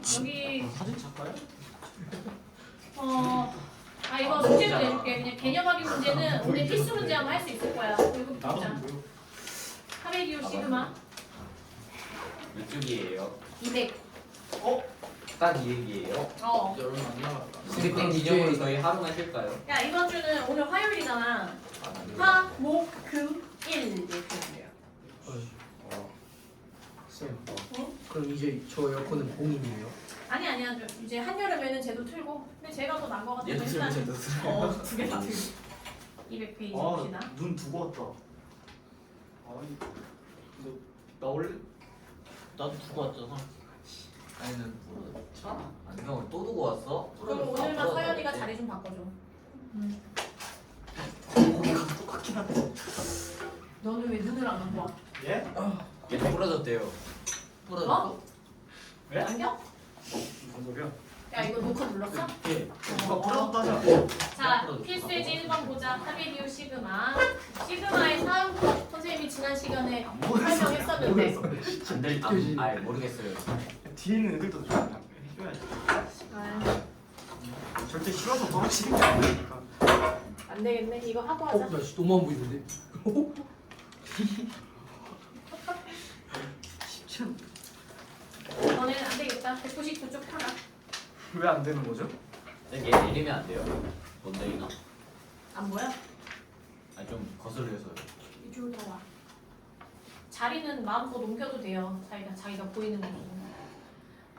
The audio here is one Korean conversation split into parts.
여기 사진 작가요? 이거 문제도 내줄게. 그냥 개념 확인 문제는 오늘 필수 문제 한번 할 수 있을 거야. 이거 나도 보자. 안 보여. 하베기오 시그마 몇 쪽이에요? 200. 딱 이 얘기예요? 여러분 안 나갔다. 그때 기념으로 저희 하루만 쉴까요? 야 이번 주는 오늘 화요일이잖아. 화, 목, 금, 일 이렇게 돼요. 쌤, 응? 그럼 이제 저 에어컨은 봉인이에요? 아니야. 이제 한여름에는 쟤도 틀고. 근데 제가 더 나은 거 같아서 얘도 틀고 쟤도 틀고. 두 개 다 틀고. 200페이지 봅시다. 눈 두고 왔다. 아니, 너 나올래? 나도 두고 왔잖아. 아니는 차? 안경을 또 두고 왔어? 그럼 오늘만 서연이가 자리 좀 바꿔줘. 거기가 똑같긴 한데. 너는 왜 눈을 안 감고 와? 예? 얘도 부러졌대요. 어? 예? 안경? 무슨 소리야? 야 이거 녹화 눌렀어? 예. 누가 부러졌다냐? 자, 필수예지 1번 보자. 하베기오 시그마. 시그마의 사용법 선생님이 지난 시간에 설명했었는데. 모르겠어요. 뒤에 있는 애들도 좀 해줘야지. 아, 절대 싫어서 떨어지는 게 아니니까. 안 되겠네. 이거 하고 하자. 나 진짜 너무 안 보이는데? 쉽지 않. 너는 안 되겠다. 199쪽 팔아. 왜안 되는 거죠? 얘 내리면 안 돼요. 못 내리나? 안 보여? 좀 거슬려서요. 이쪽으로 더 와. 자리는 마음껏 옮겨도 돼요. 자기가 보이는 곳으로.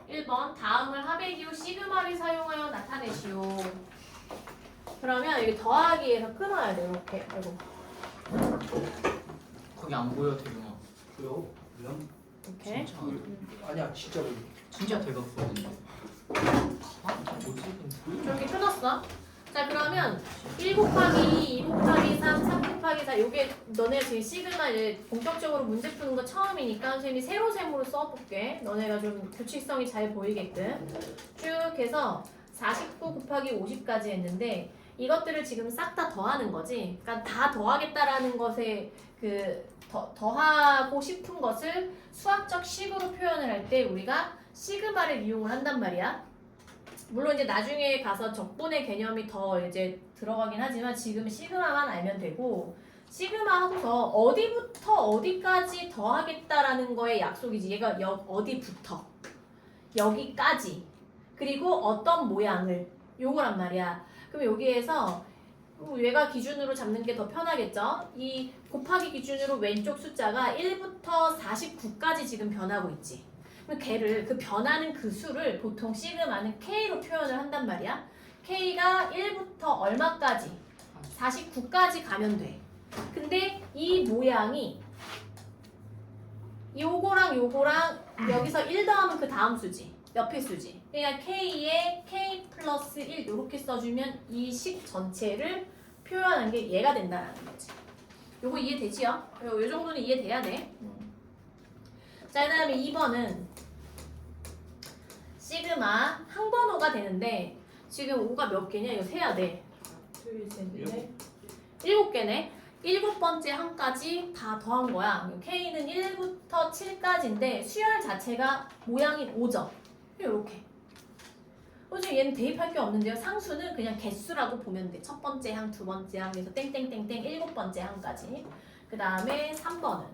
1번 다음을 하베기오 시그마를 사용하여 나타내시오. 그러면 여기 더하기에서 끊어야 돼. 이렇게. 아이고. 거기 안 보여 대경아. 그래요? 미안. 이렇게. 진짜 아니야 진짜로. 진짜 대박거든요. 이렇게 끊었어. 자 그러면 1 곱하기 2 곱하기 3, 3 곱하기 4 요게 너네 지금 시그마 이제 본격적으로 문제 푸는 거 처음이니까 선생님이 세로셈으로 써볼게. 너네가 좀 규칙성이 잘 보이게끔 쭉 해서 49 곱하기 50까지 했는데 이것들을 지금 싹 다 더하는 거지. 그러니까 다 더하겠다라는 것에 더하고 싶은 것을 수학적 식으로 표현을 할 때 우리가 시그마를 이용을 한단 말이야. 물론 이제 나중에 가서 적분의 개념이 더 이제 들어가긴 하지만 지금 시그마만 알면 되고 시그마 하고서 어디부터 어디까지 더하겠다라는 거에 약속이지. 얘가 어디부터 여기까지 그리고 어떤 모양을 요거란 말이야. 그럼 여기에서 얘가 기준으로 잡는 게 더 편하겠죠? 이 곱하기 기준으로 왼쪽 숫자가 1부터 49까지 지금 변하고 있지. 그럼 걔를 그 변하는 그 수를 보통 시그마는 K로 표현을 한단 말이야. K가 1부터 얼마까지? 49까지 가면 돼. 근데 이 모양이 요거랑 여기서 1 더하면 그 다음 수지. 옆에 수지. 그러니까 K에 K 플러스 1 이렇게 써주면 이 식 전체를 표현한 게 얘가 된다는 거지. 요거 이해되지요? 요 정도는 이해돼야 돼. 자, 그 다음에 2번은 시그마 항번호가 되는데 지금 5가 몇 개냐? 이거 세야 돼. 둘, 셋, 넷. 7개네. 7번째 항까지 다 더한 거야. K는 1부터 7까지인데 수열 자체가 모양이 5점. 이렇게. 지금 얘는 대입할 게 없는데요. 상수는 그냥 개수라고 보면 돼. 첫 번째 항, 두 번째 항에서 땡땡땡땡 7번째 항까지. 그 다음에 3번은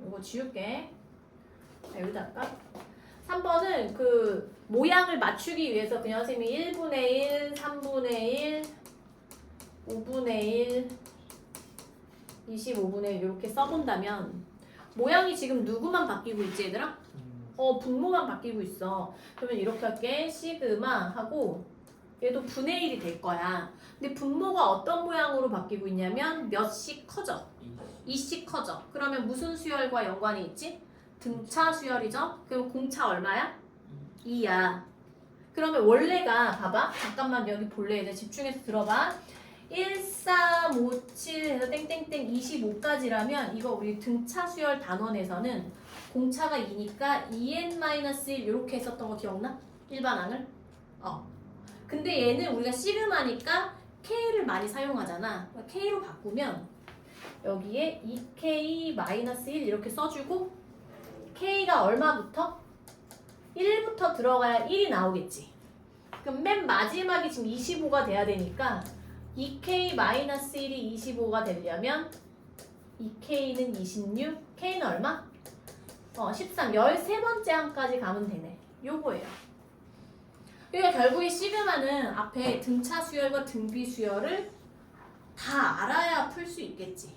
이거 지울게. 자, 여기다 할까? 3번은 그 모양을 맞추기 위해서 그냥 선생님이 1분의 1, 3분의 1, 5분의 1, 25분의 1 이렇게 써본다면 모양이 지금 누구만 바뀌고 있지 얘들아? 분모만 바뀌고 있어. 그러면 이렇게 할게. 시그마 하고 얘도 분의 1이 될 거야. 근데 분모가 어떤 모양으로 바뀌고 있냐면 몇씩 커져. 2씩 커져. 그러면 무슨 수열과 연관이 있지? 등차 수열이죠? 그럼 공차 얼마야? 2야. 그러면 원래가 봐봐. 잠깐만 여기 볼래. 이제 집중해서 들어봐. 1, 3, 5, 7 해서 땡땡땡 25까지라면 이거 우리 등차 수열 단원에서는 공차가 2니까 2n-1 이렇게 했었던 거 기억나? 일반항을? 근데 얘는 우리가 시그마니까 K를 많이 사용하잖아. K로 바꾸면 여기에 2K-1 이렇게 써주고 K가 얼마부터? 1부터 들어가야 1이 나오겠지. 그럼 맨 마지막이 지금 25가 돼야 되니까 2K-1이 25가 되려면 2K는 26, K는 얼마? 13, 13번째 항까지 가면 되네. 요거예요. 그러니까 결국에 시그마는 앞에 등차 수열과 등비 수열을 다 알아야 풀 수 있겠지.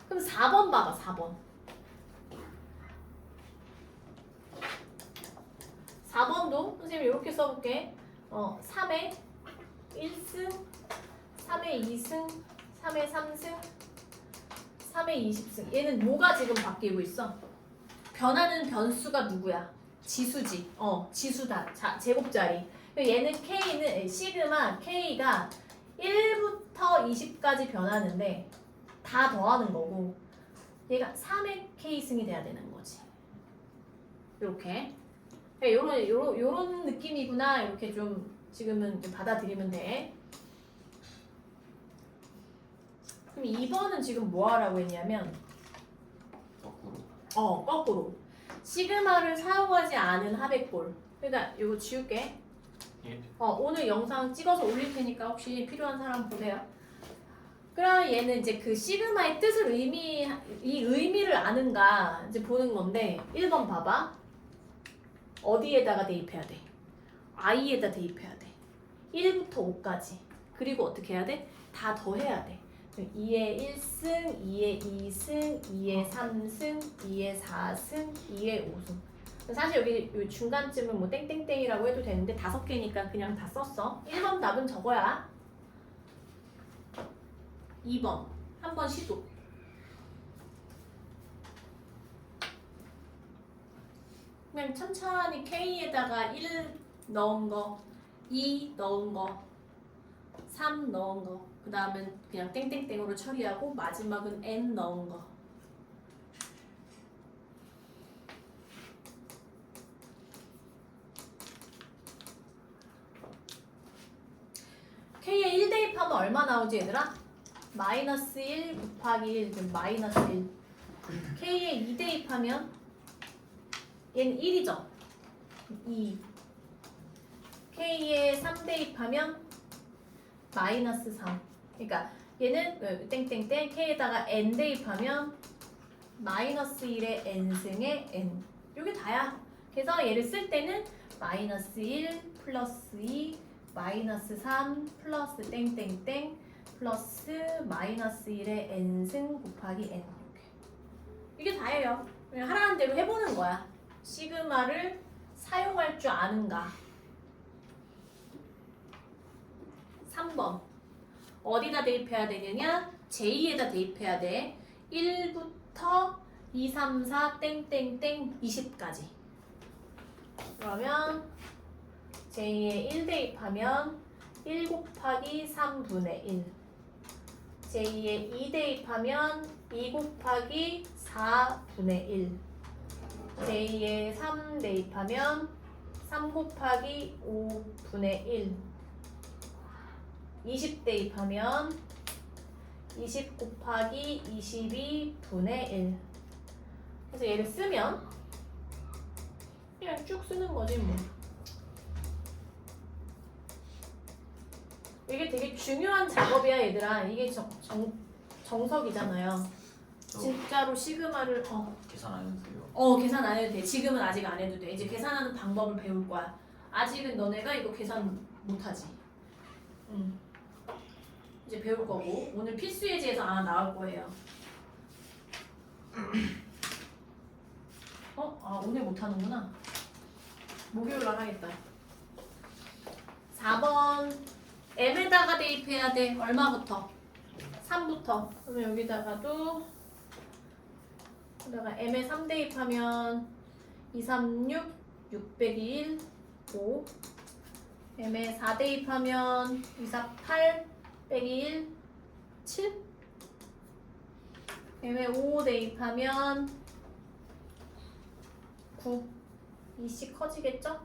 그럼 4번 봐봐, 4번. 4번도 선생님 이렇게 써볼게. 3의 1승, 3의 2승, 3의 3승, 3의 20승. 얘는 뭐가 지금 바뀌고 있어? 변하는 변수가 누구야? 지수지. 지수다. 제곱자리. 얘는 K는 시그마 K가 1부터 20까지 변하는데 다 더하는 거고 얘가 3의 K승이 돼야 되는 거지. 이렇게. 요런 느낌이구나. 이렇게 좀 지금은 좀 받아들이면 돼. 그럼 2번은 지금 뭐 하라고 했냐면 거꾸로. 거꾸로. 시그마를 사용하지 않은 합의꼴. 그러니까 이거 지울게. 예. 오늘 영상 찍어서 올릴 테니까 혹시 필요한 사람 보세요. 그럼 얘는 이제 그 시그마의 뜻을 이 의미를 아는가 이제 보는 건데 1번 봐봐. 어디에다가 대입해야 돼? i에다 대입해야 돼. 1부터 5까지. 그리고 어떻게 해야 돼? 다 더해야 돼. 2의 1승, 2의 2승, 2의 3승, 2의 4승, 2의 5승. 사실 여기 중간쯤은 뭐 땡땡땡이라고 해도 되는데 5개니까 그냥 다 썼어. 1번 답은 저거야. 2번 한번 시도. 그냥 천천히 K에다가 1 넣은 거, 2 넣은 거, 3 넣은 거, 그 다음은 그냥 땡땡땡으로 처리하고 마지막은 N 넣은 거. K에 1 대입하면 얼마 나오지 얘들아? 마이너스 1 곱하기 1, 그럼 마이너스 1. K에 2 대입하면 얘는 1이죠? 2. K에 3 대입하면 마이너스 3. 그러니까 얘는 땡땡땡 K에다가 N 대입하면 마이너스 1의 N승의 N. 이게 다야. 그래서 얘를 쓸 때는 마이너스 1 플러스 2 마이너스 3 플러스 땡땡땡 플러스 마이너스 1의 N승 곱하기 N. 이게 다예요. 그냥 하라는 대로 해보는 거야. 시그마를 사용할 줄 아는가. 3번 어디다 대입해야 되느냐? j-에다 대입해야 돼. 1부터 2, 3, 4 땡땡땡 20까지. 그러면 j에 1 대입하면 1 곱하기 3분의 1. j에 2 대입하면 2 곱하기 4분의 1. j에 3 대입하면 3 곱하기 5분의 1. 20 대입하면 20 곱하기 22분의 1. 그래서 얘를 쓰면 그냥 쭉 쓰는 거지 뭐. 이게 되게 중요한 작업이야 얘들아. 이게 정석이잖아요. 진짜로 시그마를 계산 안 해도 돼요? 계산 안 해도 돼. 지금은 아직 안 해도 돼. 이제 계산하는 방법을 배울 거야. 아직은 너네가 이거 계산 못하지. 이제 배울 거고 오늘 필수 예제에서 아마 나올 거예요. 오늘 못하는구나. 목요일 날 하겠다. 4번 M에다가 대입해야 돼. 얼마부터? 3부터. 그러면 여기다가도 M에 3 대입하면 2, 3, 6, 6 빼기 1, 5. M에 4 대입하면 2, 4, 8 빼기 1, 7. M에 5 대입하면 9. 2씩 커지겠죠?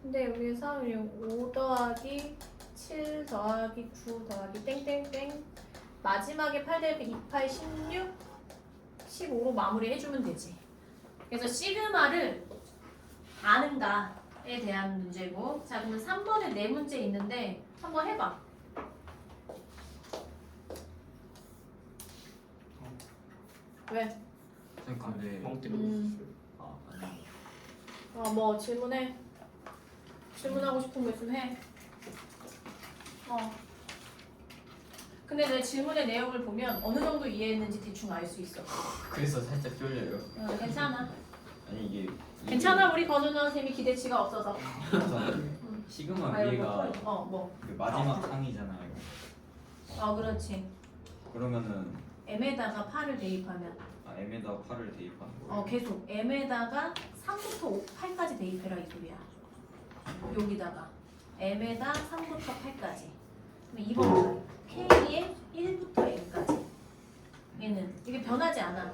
근데 여기서 5 더하기 7 더하기 9 더하기 땡땡땡 마지막에 8 대입 2, 8, 16 15로 마무리 해주면 되지. 그래서 시그마를 아는가에 대한 문제고. 자, 그러면 3번에 네 문제 있는데 한번 해봐. 왜? 근데 멍 때려. 아 아니 뭐 질문해. 질문하고 싶은 거 있으면 해. 근데 내 질문의 내용을 보면 어느 정도 이해했는지 대충 알 수 있어. 그래서 살짝 쫄려요. 괜찮아. 아니 이게 괜찮아. 우리 거준호 선생님이 기대치가 없어서. 시그마 아이고, 위에가 뭐. 그 마지막 항이잖아요. 그렇지. 그러면은 m에다가 8을 대입하면 m에다 8을 대입하는 거예요. 계속 m에다가 3부터 8까지 대입해라 이 소리야. 여기다가 m에다 3부터 8까지. 그럼 2번 k에 1부터 m까지. 얘는 이게 변하지 않아.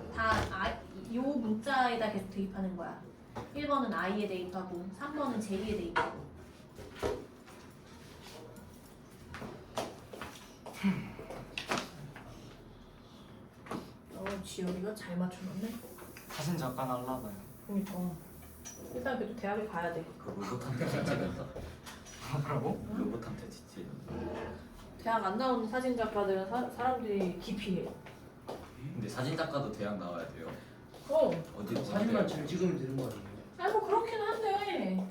요 문자에다 계속 대입하는 거야. 1번은 i에 대입하고 3번은 j에 대입하고. 지열이가 잘 맞춰놨네. 사진 작가 날라봐요. 그러니까 일단 그래도 대학을 가야 돼. 그 로봇한테 뒷집했다. 뭐라고? 로봇한테 뒷집. 대학 안 나오는 사진 작가들은 사람들이 기피해. 근데 사진 작가도 대학 나와야 돼요. 어디 사진만 잘 찍으면 되는 거 아니에요? 뭐 그렇긴 한데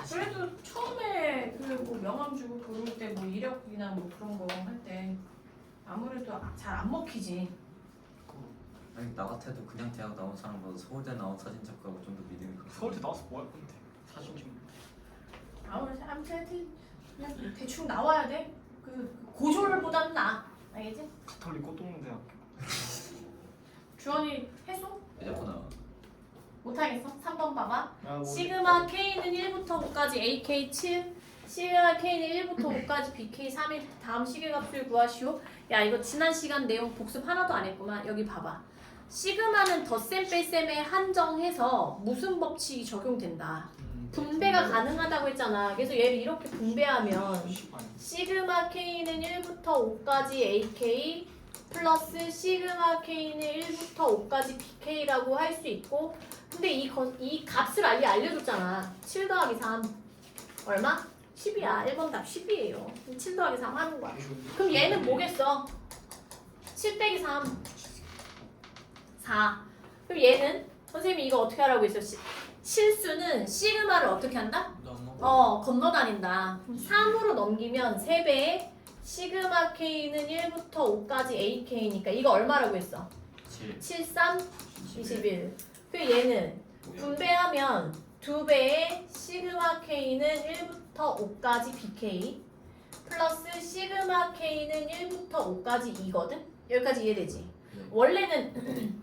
그래도 처음에 그 뭐 명함 주고 그럴 때 뭐 이력이나 뭐 그런 거 할 때 아무래도 잘 안 먹히지. 아니 나 같아도 그냥 대학 나온 사람보다 서울대 나온 사진 작가가 좀 더 믿음이 가. 서울대 나와서 뭐 할 건데? 사진 좀. 아무래도 아무튼 그냥 대충 나와야 돼. 그 고졸보다는 나. 알겠지? 가톨릭 꽃동대학교. 주원이 해소? 에자코나 못하겠어? 3번 봐봐. 뭐 시그마 K는 1부터 5까지 AK 7, 시그마 K는 1부터 5까지 BK 3의 다음 시계값을 구하시오. 야 이거 지난 시간 내용 복습 하나도 안 했구만. 여기 봐봐. 시그마는 덧셈 뺄셈에 한정해서 무슨 법칙이 적용된다. 분배가 가능하다고 했잖아. 그래서 얘를 이렇게 분배하면 시그마 K는 1부터 5까지 AK 플러스 시그마 K는 1부터 5까지 BK라고 할 수 있고, 근데 이 값을 알려줬잖아. 7 더하기 3 얼마? 10이야. 1번 답 10이에요. 7 더하기 3 하는 거야. 그럼 얘는 뭐겠어? 7 빼기 3 4. 그럼 얘는 선생님이 이거 어떻게 하라고 했어? 실수는 시그마를 어떻게 한다? 건너다닌다. 3으로 넘기면 3배에 시그마 K는 1부터 5까지 AK니까 이거 얼마라고 했어? 7, 3, 21. 그 얘는 분배하면 2배에 시그마 K는 1부터 5까지 BK 플러스 시그마 K는 1부터 5까지 2거든? 여기까지 이해되지? 원래는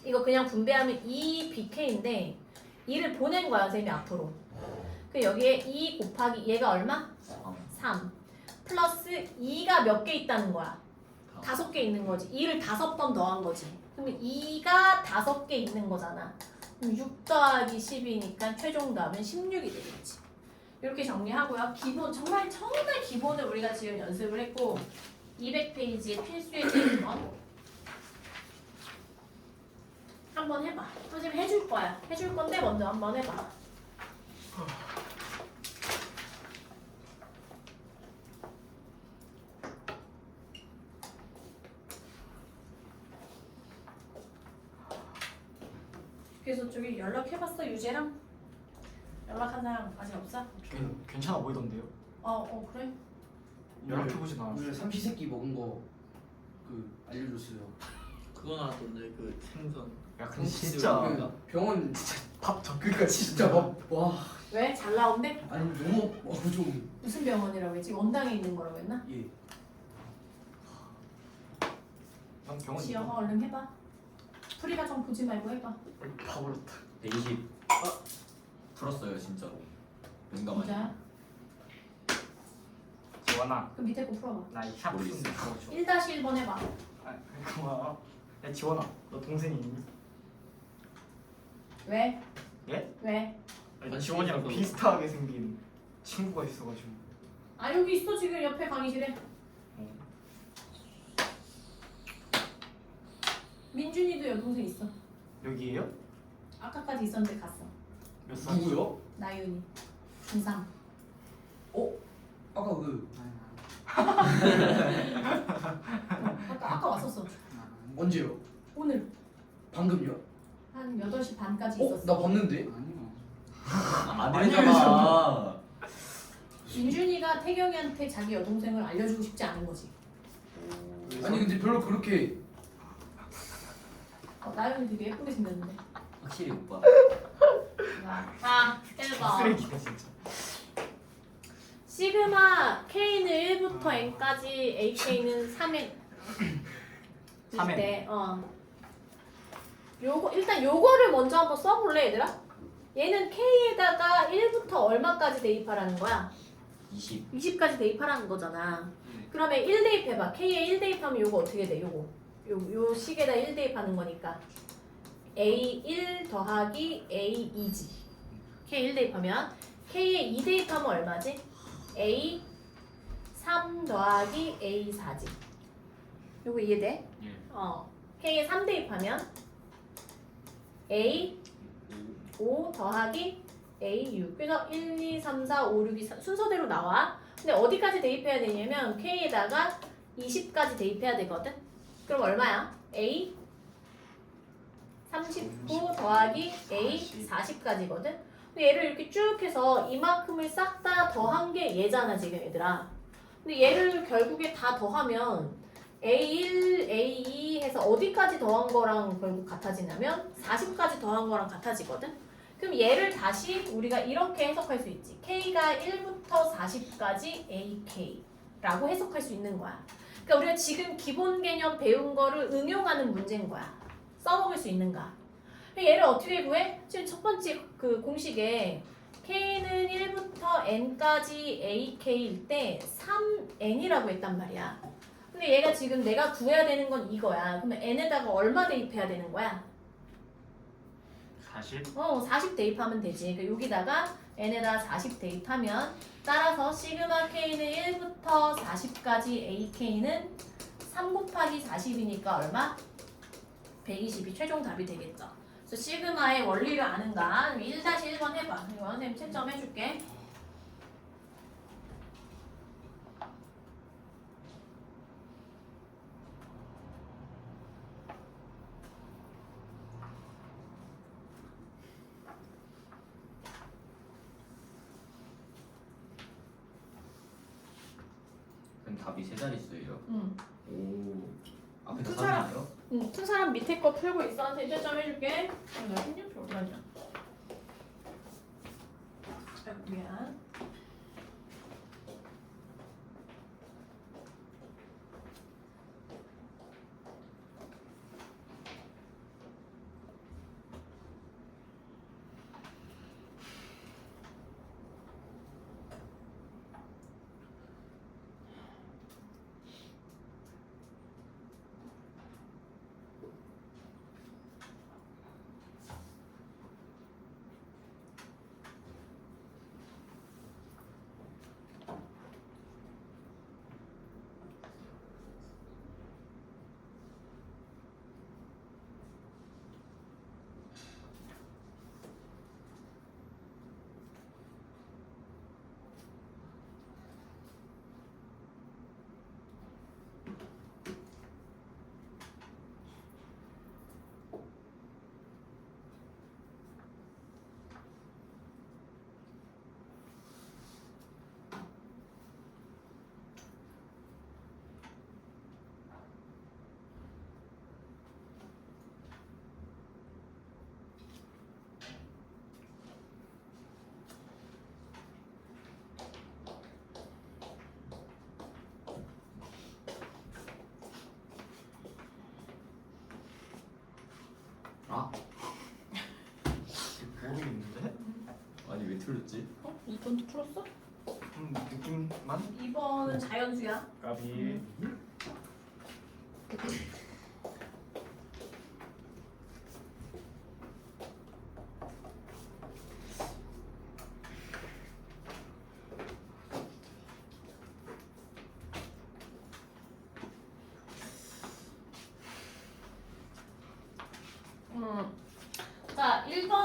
이거 그냥 분배하면 2BK인데 2를 보낸 거야 선생님이 앞으로. 그 여기에 2 곱하기 얘가 얼마? 3 플러스 2가 몇 개 있다는 거야? 5개 있는 거지. 2를 5번 더한 거지. 그러면 2가 5개 있는 거잖아. 그럼 6 더하기 10이니까 최종 답은 16이 되겠지. 이렇게 정리하고요. 기본 정말 기본을 우리가 지금 연습을 했고 200페이지의 필수의 제일번 한번 해봐. 선생님 해줄 거야. 해줄 건데 먼저 한번 해봐. 그래서 저기 연락해봤어 유재랑? 연락한 사람 아직 없어? 괜찮아 보이던데요? 그래? 연락해보진 않았어. 오늘 삼시세끼 먹은 거 그 알려줬어요. 그거 나왔던데 그 생선. 야 근데 진짜 그 병원 밥 적. 그러니까 진짜 와 왜? 잘 나온대? 아니 너무 좀 무슨 병원이라고 했지? 원당에 있는 거라고 했나? 예. 난 병원. 지영아 얼른 해봐. 프리가 좀 보지 말고 해봐. 다 버렸다. 120 풀었어요 진짜로. 농담 아니야. 진짜야? 지원아. 그럼 밑에 거 풀어봐. 나이 샵 모르겠어. 푸는데 1-1번 해봐. 고마워. 야 지원아, 너 동생이 있니? 왜? 예? 왜? 아니, 지원이랑 비슷하게 생긴 친구가 있어가지고. 아 여기 있어 지금 옆에 강의실에. 민준이도 여동생 있어. 여기에요? 아까까지 있었는데 갔어. 몇 살? 누구요? 나윤이. 중3. 아까 그 아까 왔었어. 언제요? 오늘 방금요? 한 8시 반까지 있었어. 나 봤는데. 아니잖아. 윤준이가 태경이한테 자기 여동생을 알려주고 싶지 않은 거지. 아니 근데 별로 그렇게 나윤이 되게 예쁘게 생겼는데. 확실히 오빠. 자, 1번. 쓰레기야 진짜. 시그마 K는 1부터 N까지 AK는 3N. 3N. 때, 일단 요거를 먼저 한번 써볼래, 얘들아? 얘는 K에다가 1부터 얼마까지 대입하라는 거야? 20. 20까지 대입하라는 거잖아. 그러면 1 대입해봐. K에 1 대입하면 요거 어떻게 돼? 요 식에다 1 대입하는 거니까 A1 더하기 A2지. K 1 대입하면 K에 2 대입하면 얼마지? A3 더하기 A4지. 요거 이해돼? 예. K에 3 대입하면 A5 더하기 A6. 그래서 1, 2, 3, 4, 5, 6이 순서대로 나와. 근데 어디까지 대입해야 되냐면 K에다가 20까지 대입해야 되거든. 그럼 얼마야? A 39 더하기 A 40까지거든. 근데 얘를 이렇게 쭉 해서 이만큼을 싹 다 더한 게 얘잖아 지금 얘들아. 근데 얘를 결국에 다 더하면 A1, A2 해서 어디까지 더한 거랑 결국 같아지냐면 40까지 더한 거랑 같아지거든. 그럼 얘를 다시 우리가 이렇게 해석할 수 있지. K가 1부터 40까지 AK라고 해석할 수 있는 거야. 그러니까 우리가 지금 기본 개념 배운 거를 응용하는 문제인 거야. 써먹을 수 있는가. 얘를 어떻게 구해? 지금 첫 번째 그 공식에 K는 1부터 N까지 AK일 때 3N이라고 했단 말이야. 근데 얘가 지금 내가 구해야 되는 건 이거야. 그러면 N에다가 얼마 대입해야 되는 거야? 40? 40 대입하면 되지. 그러니까 여기다가 N에다 40 대입하면 따라서 시그마 K는 1부터 40까지 AK는 3 곱하기 40이니까 얼마? 120이 최종 답이 되겠죠. 그래서 시그마의 원리를 아는가? 1-1번 해봐. 이거 선생님 채점 해줄게. 그럼 답이 세 자릿수예요. 응. 오. 앞에 다 두 사람. 3이에요? 두 사람 밑에 거 풀고 있어. 선생님 채점 해줄게. 나 신경표 어디가냐? 미안. 아. 모르겠는데? 아니 왜 틀렸지? 2번도 풀었어? 느낌만? 2번은 자연수야. 까비. 자, 1번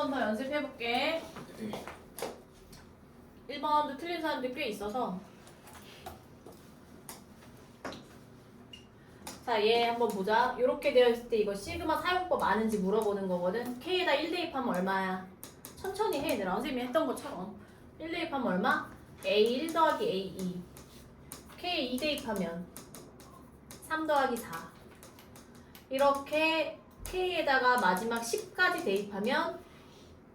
번 더 연습해볼게. 1번도 틀린 사람들이 꽤 있어서. 자, 얘 한번 보자. 이렇게 되어 있을 때 이거 시그마 사용법 아는지 물어보는 거거든. K에다 1 대입하면 얼마야? 천천히 해, 얘들아. 선생님이 했던 것처럼. 1 대입하면 얼마? A1 더하기 A2. K 2 대입하면 3 더하기 4. 이렇게 K에다가 마지막 10까지 대입하면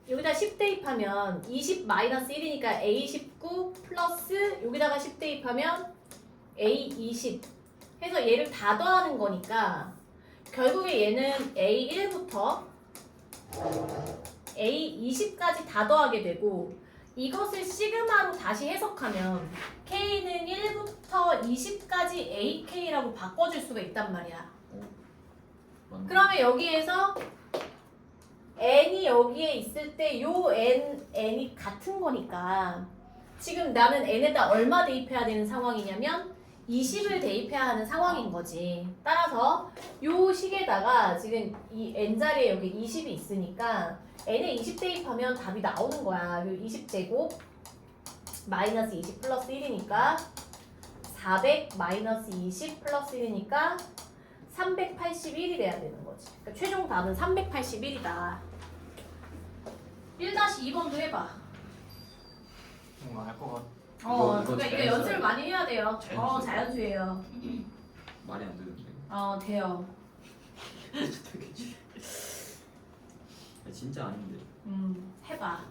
여기다 10 대입하면 20 마이너스 1이니까 A19 플러스 여기다가 10 대입하면 A20 해서 얘를 다 더하는 거니까 결국에 얘는 A1부터 A20까지 다 더하게 되고 이것을 시그마로 다시 해석하면 K는 1부터 20까지 AK라고 바꿔줄 수가 있단 말이야. 맞네. 그러면 여기에서 n이 여기에 있을 때 요 n이 같은 거니까 지금 나는 n에다 얼마 대입해야 되는 상황이냐면 20을 대입해야 하는 상황인 거지. 따라서 요 식에다가 지금 이 n자리에 여기 20이 있으니까 n에 20 대입하면 답이 나오는 거야. 20제곱 마이너스 20 플러스 1이니까 400 마이너스 20 플러스 1이니까 381이 돼야 되는 거지. 그러니까 최종 답은 381이다. 1-2번도 해봐. 뭔가 알 것 같아. 이거 그러니까 이거 자연스러워. 연습을 많이 해야 돼요. 자연스러워. 자연수예요. 말이 안 되는데. 돼요. 진짜 아닌데. 해봐.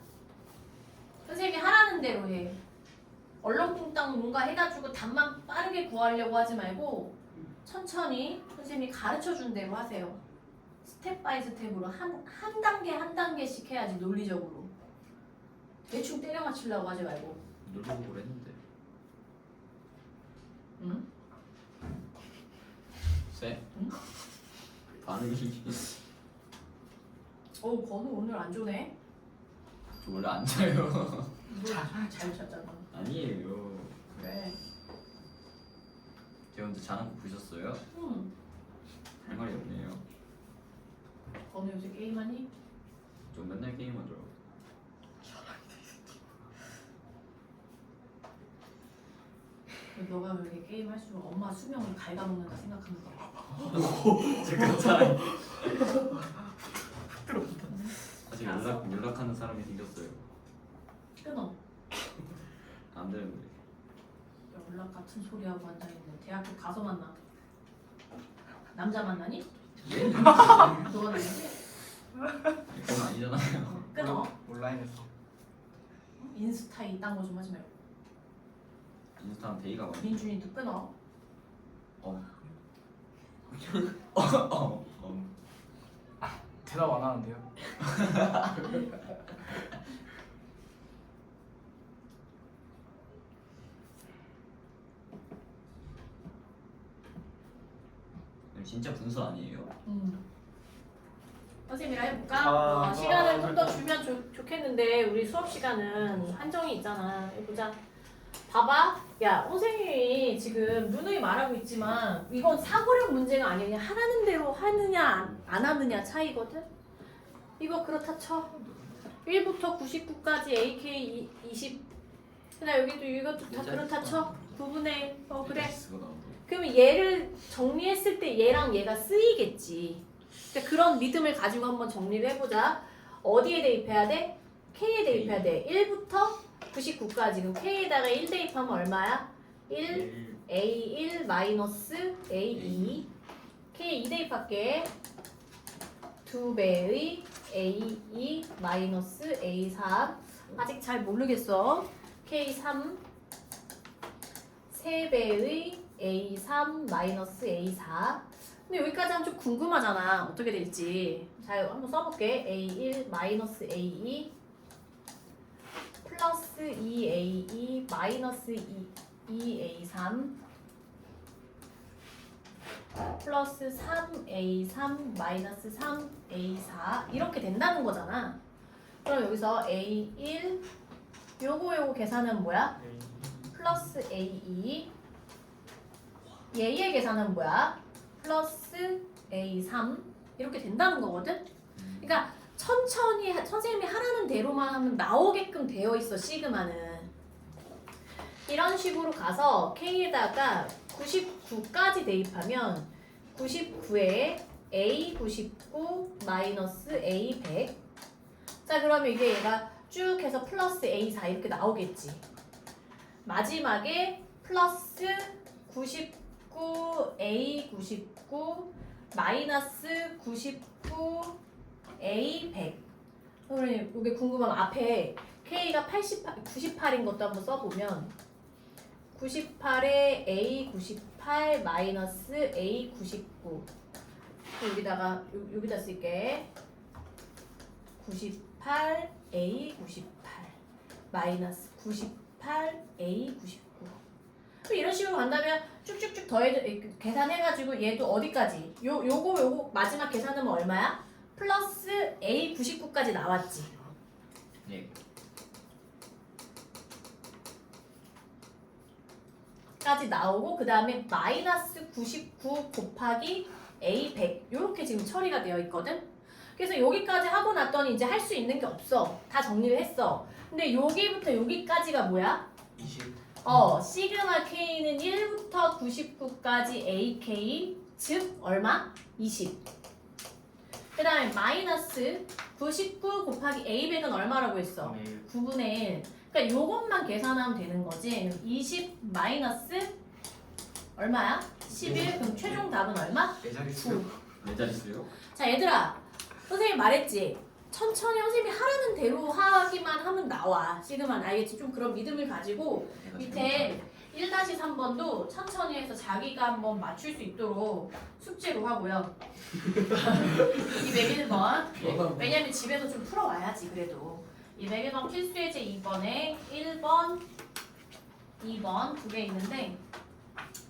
선생님이 하라는 대로 해. 얼렁뚱땅 뭔가 해가지고 답만 빠르게 구하려고 하지 말고 천천히 선생님이 가르쳐준 대로 하세요. 스텝 바이 스텝으로 한 단계 한 단계씩 해야지 논리적으로. 대충 때려 맞추려고 하지 말고. 놀려보고 했는데. 응? 쎄? 응? 반응이. 건우 오늘 안 좋네. 저 원래 안 자요. 잘 잤잖아. 아니에요. 그래. 제가 먼저 자는 거 보셨어요? 응. 할 말이 없네요. 건우 요새 게임하니? 좀 맨날 게임하더라고. 너가 왜 이렇게 게임할수록 엄마 수명을 갉아먹는다 생각하는 거야. 잠깐 잘. 아직 연락하는 사람이 생겼어요. 끊어. 안 되는데. 연락 같은 소리 하고 앉아있네. 대학교 가서 만나. 남자 만나니? 너가 남자지? 그건 아니잖아요. 끊어. 온라인에서. 인스타 이딴 거 좀 하지 말고. 인스타는 데이가 많이. 민준이도 끊어. 대답 안 하는데요. 진짜 분수 아니에요? 선생님이랑 해볼까? 시간을 좀 더 주면 좋겠는데 우리 수업 시간은 한정이 있잖아. 해보자. 봐봐. 야, 선생님이 지금 누누이 말하고 있지만 이건 사고력 문제가 아니야. 그냥 하라는 대로 하느냐 안 하느냐 차이거든. 이거 그렇다 쳐. 1부터 99까지 AK 20. 그냥 여기도 이것도 다 그렇다 쳐. 부분에 그래. X가 나온다. 그러면 얘를 정리했을 때 얘랑 얘가 쓰이겠지. 그러니까 그런 믿음을 가지고 한번 정리를 해보자. 어디에 대입해야 돼? K에 대입해야 돼. 1부터 99까지. 그럼 K에다가 1 대입하면 얼마야? 1, A1 마이너스 A2. K 2 대입할게. 2배의 A2 마이너스 A3. 아직 잘 모르겠어. K3 3배의 A3 마이너스 A4. 근데 여기까지 하면 좀 궁금하잖아. 어떻게 될지. 자, 한번 써볼게. A1 마이너스 A2 플러스 2A2 마이너스 2A3 플러스 3A3 마이너스 3A4 이렇게 된다는 거잖아. 그럼 여기서 A1 요거 계산은 뭐야? 플러스 A2 얘의 계산은 뭐야? 플러스 A3 이렇게 된다는 거거든? 그러니까 천천히 선생님이 하라는 대로만 하면 나오게끔 되어 있어 시그마는. 이런 식으로 가서 K에다가 99까지 대입하면 99에 A 99 마이너스 A 100. 자 그러면 이게 얘가 쭉 해서 플러스 A 4 이렇게 나오겠지. 마지막에 플러스 99 A 99 마이너스 99 A 100. 그러면 이게 궁금하면 앞에 K가 98인 것도 한번 써보면 98에 A 98 마이너스 A 99. 여기다가 여기다 쓸게. 98 A 98 마이너스 98 A 99. 이런 식으로 간다면 쭉쭉쭉 더해 계산해가지고 얘도 어디까지? 요거 마지막 계산하면 얼마야? 플러스 A 99까지 나왔지. 예. 까지 나오고 그 다음에 마이너스 99 곱하기 A 100 이렇게 지금 처리가 되어 있거든. 그래서 여기까지 하고 났더니 이제 할 수 있는 게 없어. 다 정리를 했어. 근데 여기부터 여기까지가 뭐야? 20. 시그마 K는 1부터 99까지 AK 즉 얼마? 20. 그 다음에 마이너스 99 곱하기 A100은 얼마라고 했어? 9분의 1. 그러니까 요것만 계산하면 되는 거지. 20 마이너스 얼마야? 11. 그럼 최종 답은 얼마? 내 자릿수. 내 자릿수요? 자 얘들아, 선생님이 말했지. 천천히 선생님이 하라는 대로 하기만 하면 나와. 시그마는 알겠지? 좀 그런 믿음을 가지고 밑에 1-3번도 천천히 해서 자기가 한번 맞출 수 있도록 숙제로 하고요. 201번. 왜냐면 집에서 좀 풀어와야지 그래도. 201번 필수예제 2번에 1번, 2번 두 개 있는데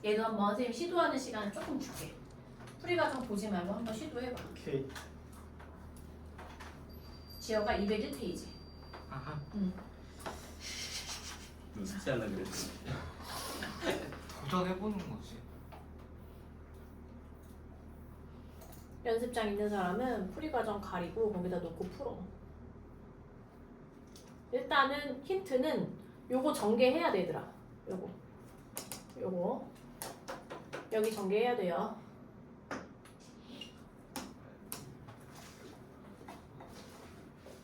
얘도 한번 선생님 시도하는 시간을 조금 줄게. 풀이 과정 보지 말고 한번 시도해봐. 오케이. 지어가 201페이지. 아하. 숙제하려고 그랬지. 도전해보는 거지. 연습장 있는 사람은 풀이 과정 가리고 거기다 놓고 풀어. 일단은 힌트는 요거 전개해야 되더라. 요거 여기 전개해야 돼요.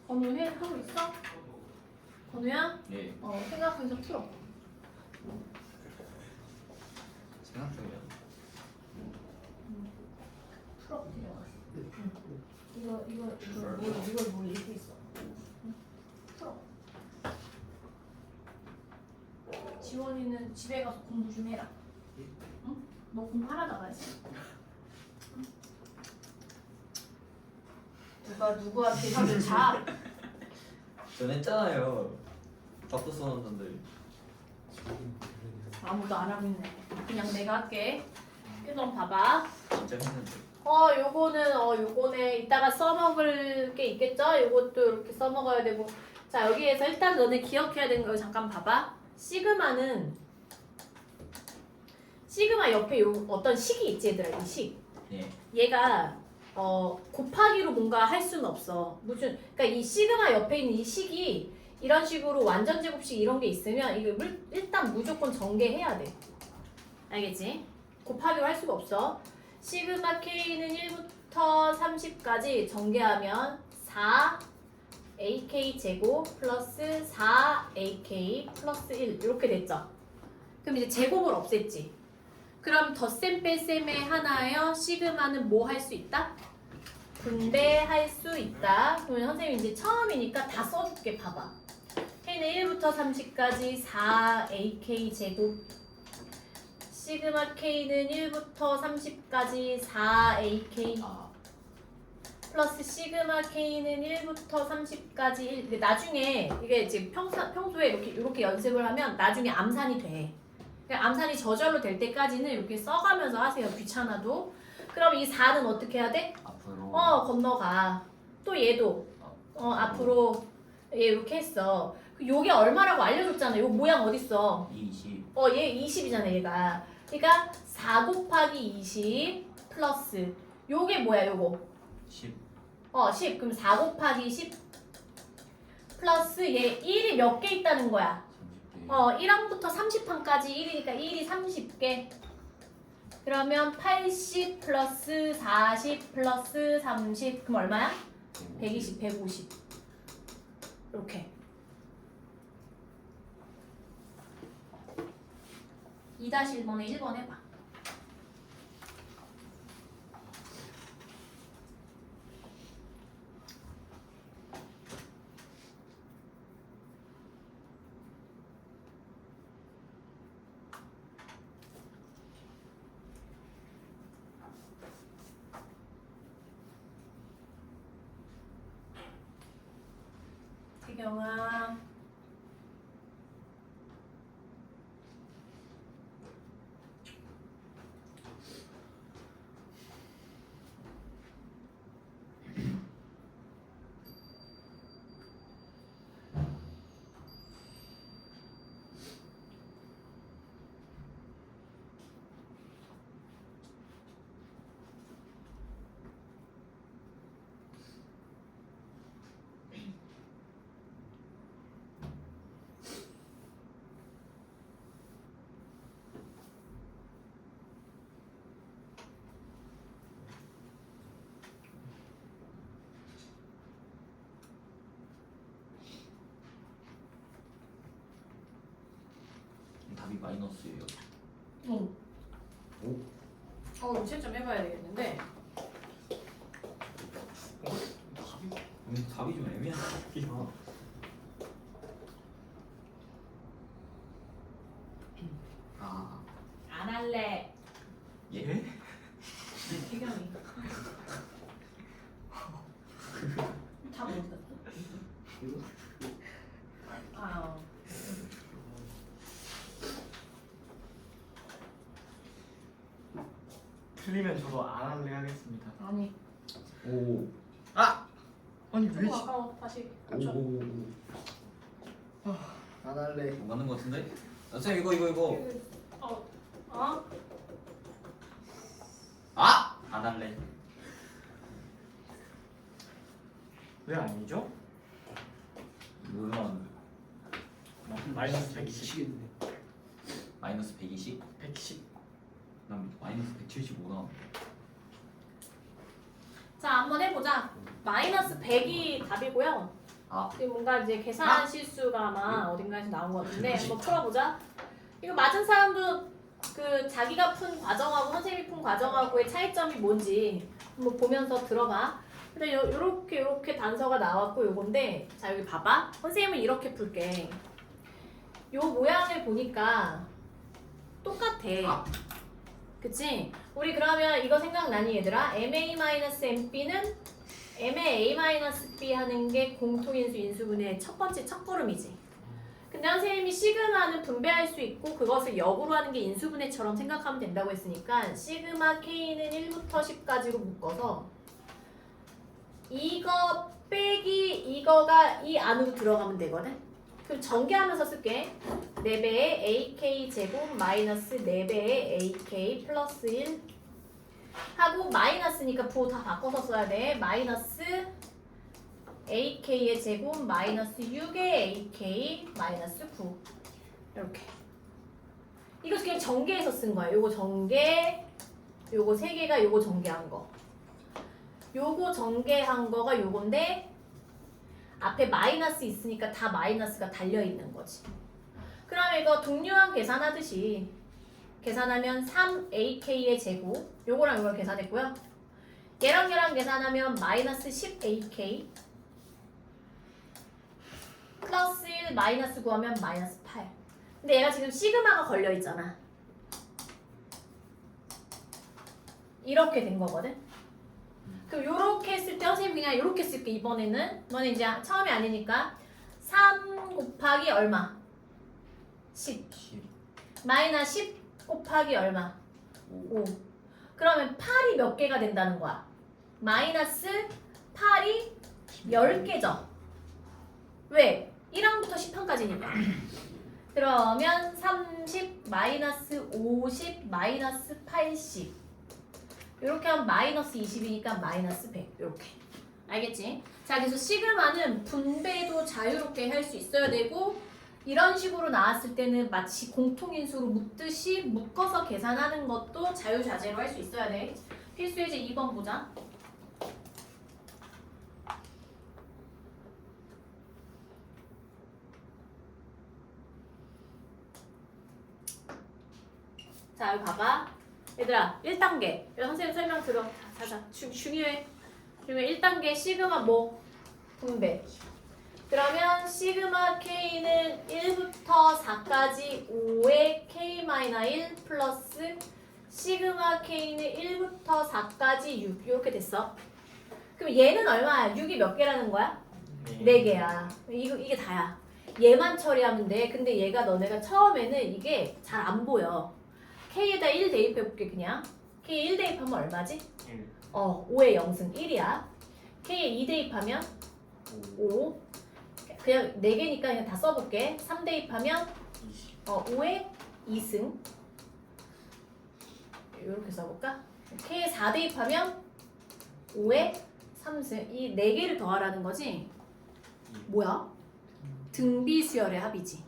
건우 하고 있어? 건우야? 예. 생각해서 풀어. 생각 중이야. 풀어. 이걸 뭘 읽고 있어? 풀어. 지원이는 집에 가서 공부 좀 해라. 응? 너 공부하다 가야지. 누구 앞에서 자. 전 했잖아요. 밥도 써놨는데. 아무도 안 하고 있네. 그냥 내가 할게. 이거 봐봐. 진짜 했는데. 요거네. 이따가 써먹을 게 있겠죠? 요것도 이렇게 써먹어야 되고. 자, 여기에서 일단 너네 기억해야 되는 거 잠깐 봐봐. 시그마 옆에 어떤 식이 있지, 얘들아, 이 식. 예. 얘가 곱하기로 뭔가 할 수는 없어. 그러니까 이 시그마 옆에 있는 이 식이 이런 식으로 완전 제곱식 이런 게 있으면 이거 일단 무조건 전개해야 돼. 알겠지? 곱하기로 할 수가 없어. 시그마 K는 1부터 30까지 전개하면 4AK 제곱 플러스 4AK 플러스 1 이렇게 됐죠. 그럼 이제 제곱을 없앴지. 그럼 덧셈 뺄셈의 하나여 시그마는 뭐 할 수 있다? 분배할 수 있다. 그러면 선생님이 이제 처음이니까 다 써줄게. 봐봐. K는 1부터 30까지 4AK 제곱 시그마 K는 1부터 30까지 4AK 플러스 시그마 K는 1부터 30까지 1. 나중에 이게 지금 평소에 이렇게 연습을 하면 나중에 암산이 돼. 암산이 저절로 될 때까지는 이렇게 써가면서 하세요. 귀찮아도. 그럼 이 4는 어떻게 해야 돼? 앞으로. 건너가. 또 얘도 앞으로 얘 이렇게 했어. 요게 얼마라고 알려줬잖아. 요 모양 어딨어? 20. 얘 20이잖아 얘가. 그러니까 4 곱하기 20 플러스 요게 뭐야 요거? 10. 10. 그럼 4 곱하기 10 플러스 얘 1이 몇 개 있다는 거야? 30개. 1항부터 30항까지 1이니까 1이 30개. 그러면 80 플러스 40 플러스 30. 그럼 얼마야? 120, 150. 이렇게. 2-1번에 1번 해봐. 태경아. 답이 마이너스예요. 응. 오? 책 좀 해봐야 되겠는데. 답이 좀 애매하게. 아, 안 할래. 예? 태경이. 다 못했어. 아. 틀리면 저도 안 할래 하겠습니다. 아니. 오. 아니 왜? 너무 아까워. 다시. 오. 안 할래. 맞는 거 같은데? 쌤 이거. 아! 안 할래. 왜 아니죠? 물론 마이너스 120. 미치겠네. 마이너스 120? 110. 난 마이너스 175 나왔는데. 자, 한번 해보자. 마이너스 100이 답이고요. 아, 이게 뭔가 이제 계산 실수가 아마 어딘가에서 나온 것 같은데 한번 풀어보자. 이거 맞은 사람도 그 자기가 푼 과정하고 선생님이 푼 과정하고의 차이점이 뭔지 한번 보면서 들어봐. 근데 요렇게 단서가 나왔고 요건데 자 여기 봐봐. 선생님은 이렇게 풀게. 요 모양을 보니까 똑같아. 그치? 우리 그러면 이거 생각나니 얘들아? MA-MB는 M의 A-B 하는 게 공통인수 인수분해의 첫 번째 첫걸음이지. 근데 선생님이 시그마는 분배할 수 있고 그것을 역으로 하는 게 인수분해처럼 생각하면 된다고 했으니까 시그마 K는 1부터 10까지로 묶어서 이거 빼기 이거가 이 안으로 들어가면 되거든? 그럼 전개하면서 쓸게. 4배의 AK 제곱 마이너스 4배의 AK 플러스 1 하고 마이너스니까 부호 다 바꿔서 써야 돼. 마이너스 AK의 제곱 마이너스 6의 AK 마이너스 9 이렇게. 이거 그냥 전개해서 쓴 거야. 요거 전개, 요거 3개가 요거 전개한 거. 요거 전개한 거가 요건데 앞에 마이너스 있으니까 다 마이너스가 달려있는 거지. 그럼 이거 동류항 계산하듯이 계산하면 3AK의 제곱 요거랑 요걸 계산했고요. 얘랑 계산하면 마이너스 10AK 플러스 1 마이너스 9하면 마이너스 8. 근데 얘가 지금 시그마가 걸려있잖아. 이렇게 된 거거든. 그럼 요렇게 했을 때 선생님 그냥 요렇게 쓸게. 이번에는 너는 이제 처음이 아니니까 3 곱하기 얼마? 10 마이너스 10 곱하기 얼마? 5. 그러면 8이 몇 개가 된다는 거야? 마이너스 8이 10개죠. 왜? 1항부터 10항까지니까. 그러면 30 마이너스 50 마이너스 80 이렇게 하면 마이너스 20이니까 마이너스 100 이렇게. 알겠지? 자, 그래서 시그마는 분배도 자유롭게 할 수 있어야 되고 이런 식으로 나왔을 때는 마치 공통인수로 묶듯이 묶어서 계산하는 것도 자유자재로 할 수 있어야 돼. 필수예제 2번 보자. 자, 여기 봐봐. 얘들아, 1단계. 여기 선생님 설명 들어. 자자. 중요해. 1단계 시그마 뭐? 분배. 그러면 시그마 K는 1부터 4까지 5의 K-1 플러스 시그마 K는 1부터 4까지 6 이렇게 됐어. 그럼 얘는 얼마야? 6이 몇 개라는 거야? 4개야. 이게 다야. 얘만 처리하면 돼. 근데 얘가 너네가 처음에는 이게 잘 안 보여. K에다 1 대입해볼게 그냥. K 1 대입하면 얼마지? 1, 5의 0승 1이야. K에 2 대입하면 5, 5. 그냥 4개니까 그냥 다 써볼게. 3 대입하면 20. 5의 2승. 이렇게 써볼까? K에 4 대입하면 5의 3승. 이 4개를 더하라는 거지? 뭐야? 등비수열의 합이지.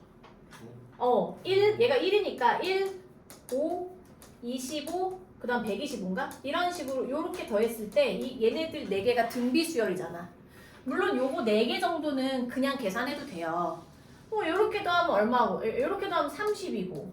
1, 얘가 1이니까 1, 5, 25, 그 다음 125인가? 이런 식으로 이렇게 더했을 때 얘네들 4개가 등비수열이잖아. 물론 요거 4개 정도는 그냥 계산해도 돼요. 요렇게 더하면 얼마고, 요렇게 더하면 30이고,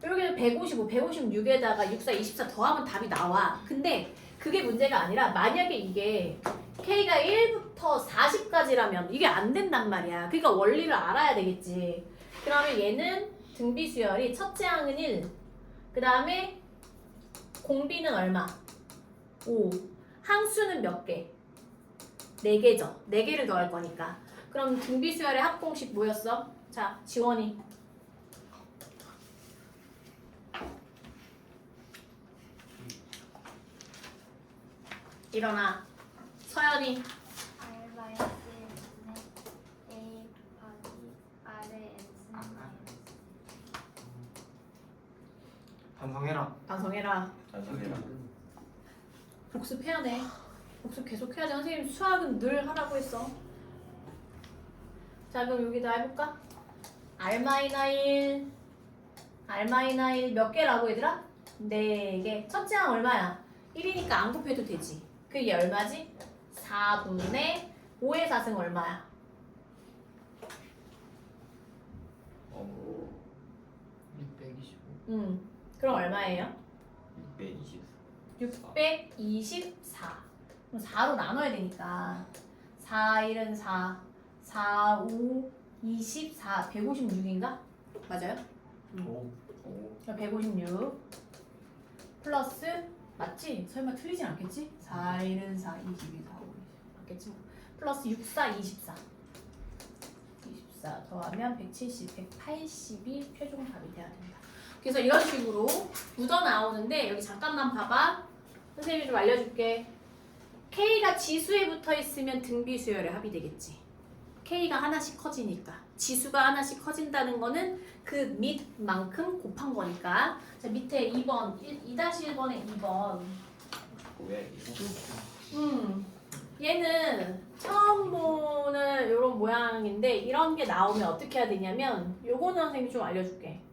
요렇게 155, 156에다가 64, 24 더하면 답이 나와. 근데 그게 문제가 아니라 만약에 이게 K가 1부터 40까지라면 이게 안 된단 말이야. 그러니까 원리를 알아야 되겠지. 그러면 얘는 등비수열이 첫째 항은 1, 그 다음에 공비는 얼마? 5. 항수는 몇 개? 4개죠. 4개를 더할 거니까. 그럼 등비수열의 합공식 뭐였어? 자, 지원이. 일어나. 서연이. R 마이너스 N분의 A 곱하기 R의 N승 마이너스 반성해라. 반성해라. 자석이라. 복습해야 돼. 복습 계속 해야 돼. 선생님 수학은 늘 하라고 했어. 자, 그럼 여기다 해볼까? R-1 R-1 몇 개라고 얘들아? 4개. 첫째 항 얼마야? 1이니까 안 곱해도 되지. 그게 얼마지? 4분의 5의 4승 얼마야? 625. 그럼 얼마예요? 624. 624. 그럼 4로 나눠야 되니까 4, 1은 4, 4, 5, 24, 156인가? 맞아요? 5, 156 플러스 맞지? 설마 틀리진 않겠지? 4, 1은 4, 22, 4, 5, 20 맞겠지? 플러스 6, 4, 24 24 더하면 170, 180이 최종 답이 돼야 된다. 그래서 이런 식으로 묻어 나오는데 여기 잠깐만 봐봐. 선생님이 좀 알려줄게. K가 지수에 붙어 있으면 등비수열의 합이 되겠지. K가 하나씩 커지니까. 지수가 하나씩 커진다는 거는 그 밑만큼 곱한 거니까. 자, 밑에 2번, 2-1번에 2번. 뭐야 이거? 얘는 처음 보는 이런 모양인데 이런 게 나오면 어떻게 해야 되냐면 요거는 선생님이 좀 알려줄게.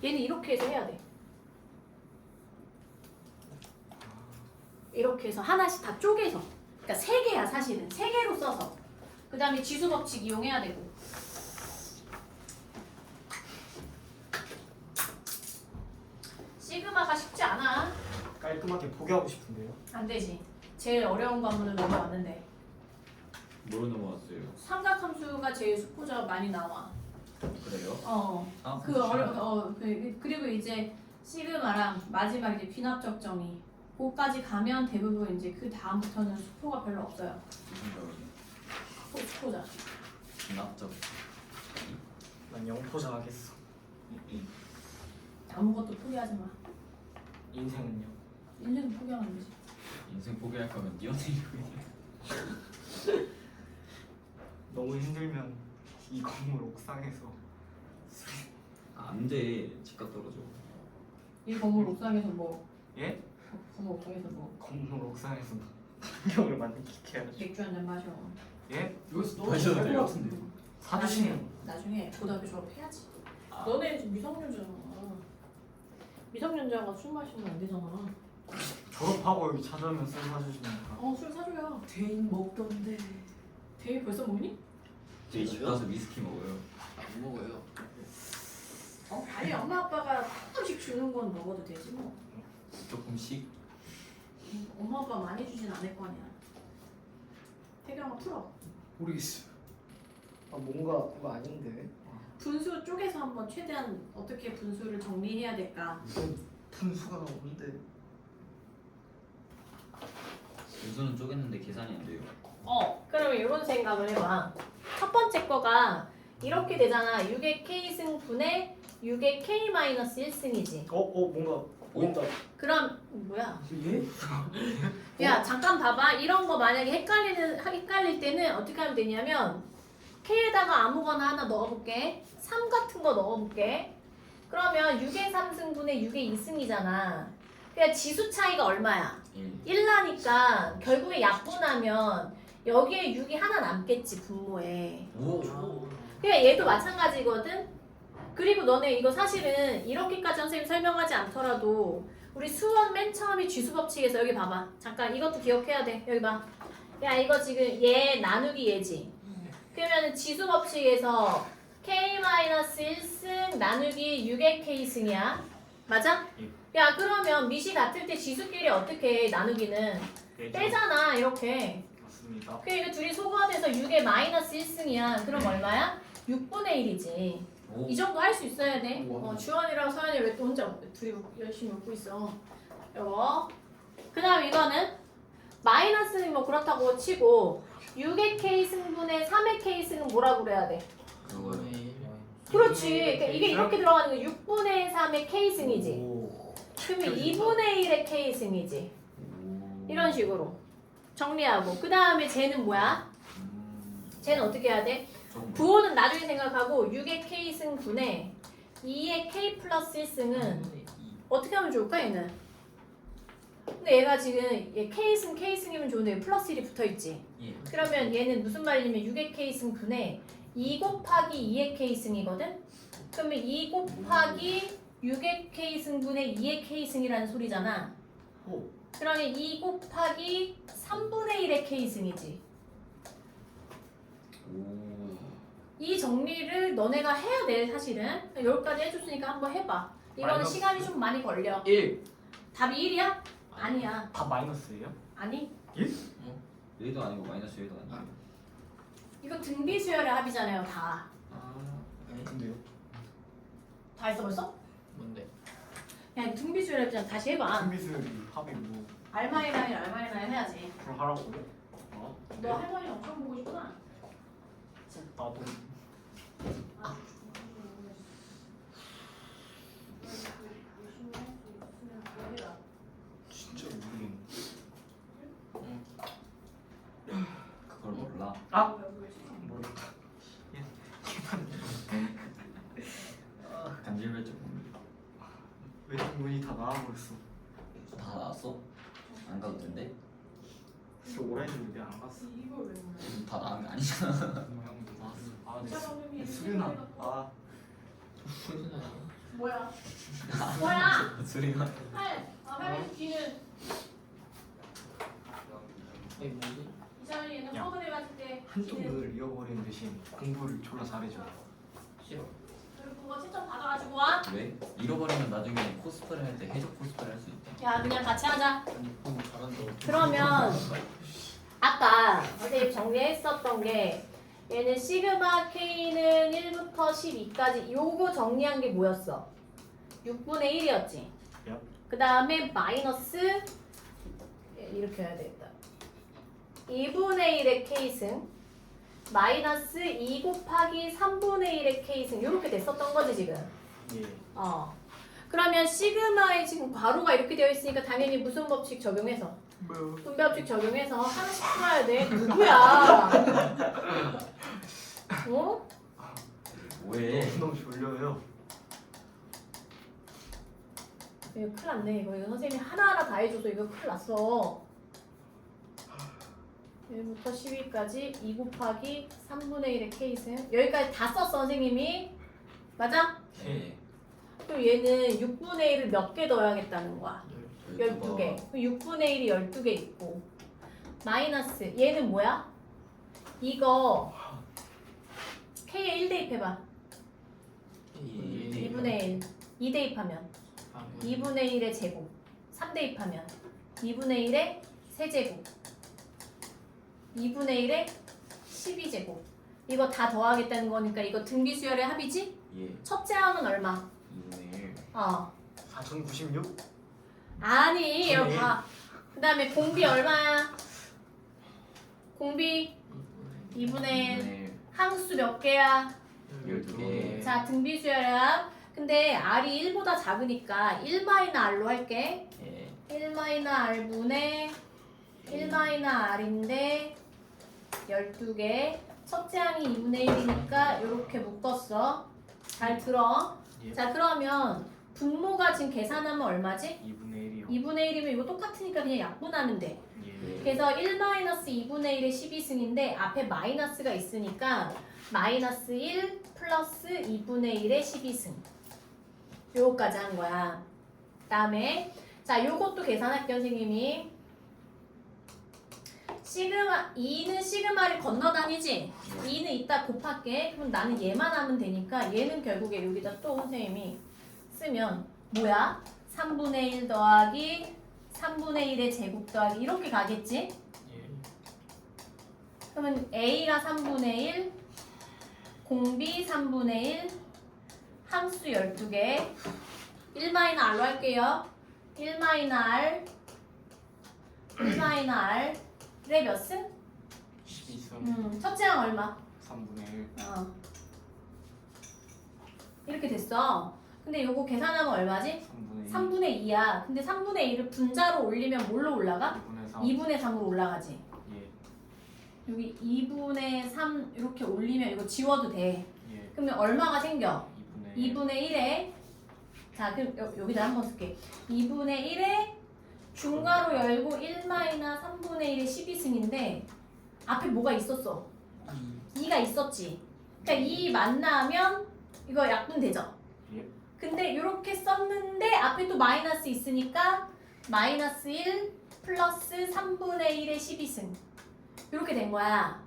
얘는 이렇게 해서 해야 돼. 이렇게 해서 하나씩 다 쪼개서. 그러니까 3개야 사실은. 3개로 써서. 그 다음에 지수 법칙 이용해야 되고. 시그마가 쉽지 않아. 깔끔하게 포기하고 싶은데요. 안 되지. 제일 어려운 과문을 넘어왔는데. 뭘 넘어왔어요? 삼각함수가 제일 숙고자 많이 나와. 그래요? 그리고 이제 시그마랑 마지막 이제 비납적 정의. 그거까지 가면 대부분 이제 그 다음부터는 숙고가 별로 없어요. 무슨 저기 숙고자. 진압적. 난 영포자 하겠어. 아무것도 포기하지 마. 인생은요. 인생 포기하면 되지. 인생 포기할 거면 니어내기. 너무 힘들면 이 건물 옥상에서 아 안돼 집값 떨어져. 이 건물 옥상에서 뭐? 예? 건물 옥상에서 뭐? 건물 옥상에서 풍경을 만들게 해야지. 맥주 한 잔 마셔. 예? 여기서 마셔도 떨어질 돼요? 것 같은데. 사주시면 나중에 고등학교 졸업해야지. 아. 너네 지금 미성년자잖아. 미성년자가 술 마시면 안 되잖아. 졸업하고 여기 찾아오면 술 사주시니까. 술 사줘야. 대인 먹던데. 대위 벌써 먹니? 저희 집 가서 위스키 먹어요. 안 먹어요. 아니 엄마 아빠가 조금씩 주는 건 먹어도 되지 뭐. 조금씩. 엄마 아빠 많이 주진 않을 거 아니야. 태경아 풀어. 모르겠어요. 아 뭔가 그거 아닌데. 분수 쪼개서 한번 최대한 어떻게 분수를 정리해야 될까. 분수가 뭔데? 분수는 쪼갰는데 계산이 안 돼요. 그러면 이런 생각을 해봐. 첫 번째 거가 이렇게 되잖아. 6의 K승분의 6의 K-1승이지. 뭔가 보인다. 그럼 뭐야? 예? 야 잠깐 봐봐. 이런 거 만약에 헷갈릴 때는 어떻게 하면 되냐면 K에다가 아무거나 하나 넣어볼게. 3 같은 거 넣어볼게. 그러면 6의 3승분의 6의 2승이잖아. 그러니까 지수 차이가 얼마야? 1. 1나니까 결국에 약분하면 여기에 6이 하나 남겠지 분모에. 오. 그러니까 얘도 마찬가지거든. 그리고 너네 이거 사실은 이렇게까지 선생님 설명하지 않더라도 우리 수원 맨 처음에 쥐수 법칙에서 여기 봐봐. 잠깐 이것도 기억해야 돼. 여기 봐. 야 이거 지금 얘 나누기 얘지. 그러면 지수 법칙에서 K-1승 나누기 6의 K승이야. 맞아? 야 그러면 밑이 같을 때 지수끼리 어떻게 해, 나누기는? 빼잖아 이렇게. 맞습니다. 그러니까 둘이 소거돼서 6의 마이너스 1승이야. 그럼 얼마야? 6분의 1이지. 오. 이 정도 할 수 있어야 돼. 우와. 주원이랑 서연이 왜 또 혼자 둘이 열심히 웃고 있어. 이거. 그 다음 이거는 마이너스는 뭐 그렇다고 치고 6의 K승분의 3의 K승은 뭐라고 그래야 돼? 그거요. 그렇지. 그러니까 이게 이렇게 들어가는 거 6분의 3의 K승이지. 오. 그러면 2분의 1의 K승이지. 오. 이런 식으로 정리하고 그 다음에 쟤는 뭐야? 쟤는 어떻게 해야 돼? 조금 부호는 나중에 생각하고 6의 K승 분의 2의 K 플러스 1승은 어떻게 하면 좋을까 얘는? 근데 얘가 지금 얘 K승이면 좋은데 여기 플러스 1이 붙어있지. 예. 그러면 얘는 무슨 말이냐면 6의 K승 분의 2 곱하기 2의 K승이거든? 그러면 2 곱하기 6의 K승분의 2의 K승이라는 소리잖아. 오. 그러면 2 곱하기 3분의 1의 K승이지. 오. 이 정리를 너네가 해야 돼 사실은. 여기까지 해줬으니까 한번 해봐. 이거는 마이너스. 시간이 좀 많이 걸려. 1. 답이 1이야? 아니야. 다 마이너스예요? 아니. 얘도 아니고 마이너스 얘도 아니고. 이거 등비수열의 합이잖아요 다. 아. 근데요? 다 했어 벌써? 뭔데? 야 이거 등비수열의 합이잖아. 다시 해봐. 준비수열이 합이 뭐 알마이라인 해야지. 그걸 하라고요? 너 할머니 엄청 보고 싶구나. 나도. 진짜 모르겠네. 그걸 몰라. 모르겠다. 간질배쪽 봅니다. 왜 문이 다 나와버렸어? 다 나왔어? 안 가도 된대? 진짜 오래 했는데 안 갔어. 이걸 왜 몰라? 다 나온 게 아니잖아. 형도 나왔어. 네, 수련아. 소리나. 뭐야? 뭐야? 소리가. 할머니 뒤는 이게 뭐지? 이사연이는 야. 허그를 갔을 때 한쪽을 잃어버리는 대신 공부를 졸라 잘해줘. 싫어. 그리고 그거 채점 받아가지고 와. 왜? 잃어버리면 나중에 코스프레 할 때 해적 코스프레 할 수 있대. 야 그냥 같이 하자. 아니 공 잘한다. 그러면 아까 선생님 정리했었던 게 얘는 시그마 K는 1부터 12까지 요거 정리한 게 뭐였어? 6분의 1이었지. 야. 그 다음에 마이너스 이렇게 해야 되겠다. 2분의 1의 K승 마이너스 2 곱하기 3분의 1의 K승 이렇게 됐었던 거지 지금. 예. 그러면 시그마에 지금 괄호가 이렇게 되어 있으니까 당연히 무슨 법칙 적용해서 분배 법칙 적용해서 하나씩 풀어야 돼. 누구야? 어? 왜? 너무 졸려요. 이거 큰일 났네. 이거 선생님이 하나하나 다 해줘서 이거 큰일 났어. 1부터 12까지 2 곱하기 3분의 1의 k승. 여기까지 다 썼어 선생님이. 맞아? 네. 그럼 얘는 6분의 1을 몇 개 넣어야겠다는 거야. 12개. 그럼 6분의 1이 12개 있고 마이너스 얘는 뭐야? 이거 k에 1 대입해봐. 2분의 1 2 대입하면 2분의 1의 제곱 3 대입하면 2분의 1의 세제곱 2분의 1의 12제곱 이거 다 더하겠다는 거니까 이거 등비수열의 합이지? 예. 첫째 항은 얼마? 2분의 1. 4096? 아니 이거 봐. 그 다음에 공비 얼마야? 공비 2분의 1 항수 몇 개야? 12개. 자 등비수열합. 근데 r이 1보다 작으니까 1-r로 할게. 예. 1-r분의 1-r인데 12개. 첫째 항이 2분의 1이니까 이렇게 묶었어. 잘 들어. 예. 자 그러면 분모가 지금 계산하면 얼마지? 2분의 1이요. 2분의 1이면 이거 똑같으니까 그냥 약분하면 돼. 예. 그래서 1-2분의 1의 12승인데 앞에 마이너스가 있으니까 마이너스 1 플러스 2분의 1의 12승 요거까지 한 거야. 그 다음에 자 요것도 계산할게요 선생님이. 시그마 2는 시그마를 건너다니지? 2는 이따 곱할게. 그럼 나는 얘만 하면 되니까 얘는 결국에 여기다 또 선생님이 쓰면 뭐야? 3분의 1 더하기 3분의 1의 제곱 더하기 이렇게 가겠지? 예. 그러면 A가 3분의 1 공B 3분의 1 함수 12개 1-r로 할게요. 1-r 1-r의 몇 승? 12승. 첫째 항 얼마? 3분의 1. 이렇게 됐어. 근데 요거 계산하면 얼마지? 3분의 2. 3분의 2야. 근데 3분의 2를 분자로 올리면 뭘로 올라가? 2분의 3. 2분의 3으로 올라가지. 예. 여기 2분의 3 이렇게 올리면 이거 지워도 돼. 예. 그러면 얼마가 생겨? 2분의 1. 2분의 1에 자 그럼 여기다 한번 쓸게. 2분의 1에 중괄호 열고 1-3분의 1의 12승인데 앞에 뭐가 있었어? 2가 있었지. 그러니까 2 만나면 이거 약분되죠? 예. 근데 이렇게 썼는데 앞에 또 마이너스 있으니까 마이너스 1 플러스 3분의 1의 12승 이렇게 된 거야.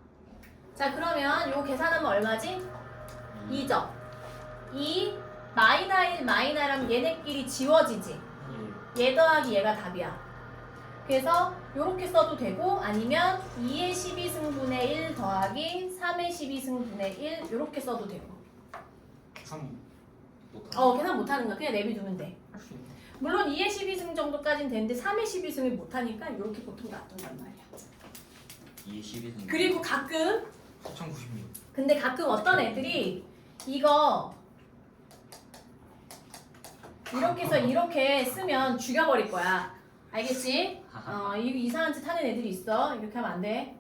자 그러면 이거 계산하면 얼마지? 2죠. 2 마이너 1 마이너랑 얘네끼리 지워지지. 예. 얘 더하기 얘가 답이야. 그래서 이렇게 써도 되고 아니면 2의 12승분의 1 더하기 3의 12승분의 1 이렇게 써도 되고. 3. 계산 못하는 거야. 그냥 내비두면 돼. 할수 있네. 물론 2의 12승 정도까지는 되는데 3의 12승을 못하니까 이렇게 보통 놔둔단 말이야. 2의 12승. 그리고 가끔 4096. 근데 가끔 어떤 애들이 이거 이렇게 해서 이렇게 쓰면 죽여버릴 거야. 알겠지? 이상한 짓 하는 애들이 있어. 이렇게 하면 안 돼.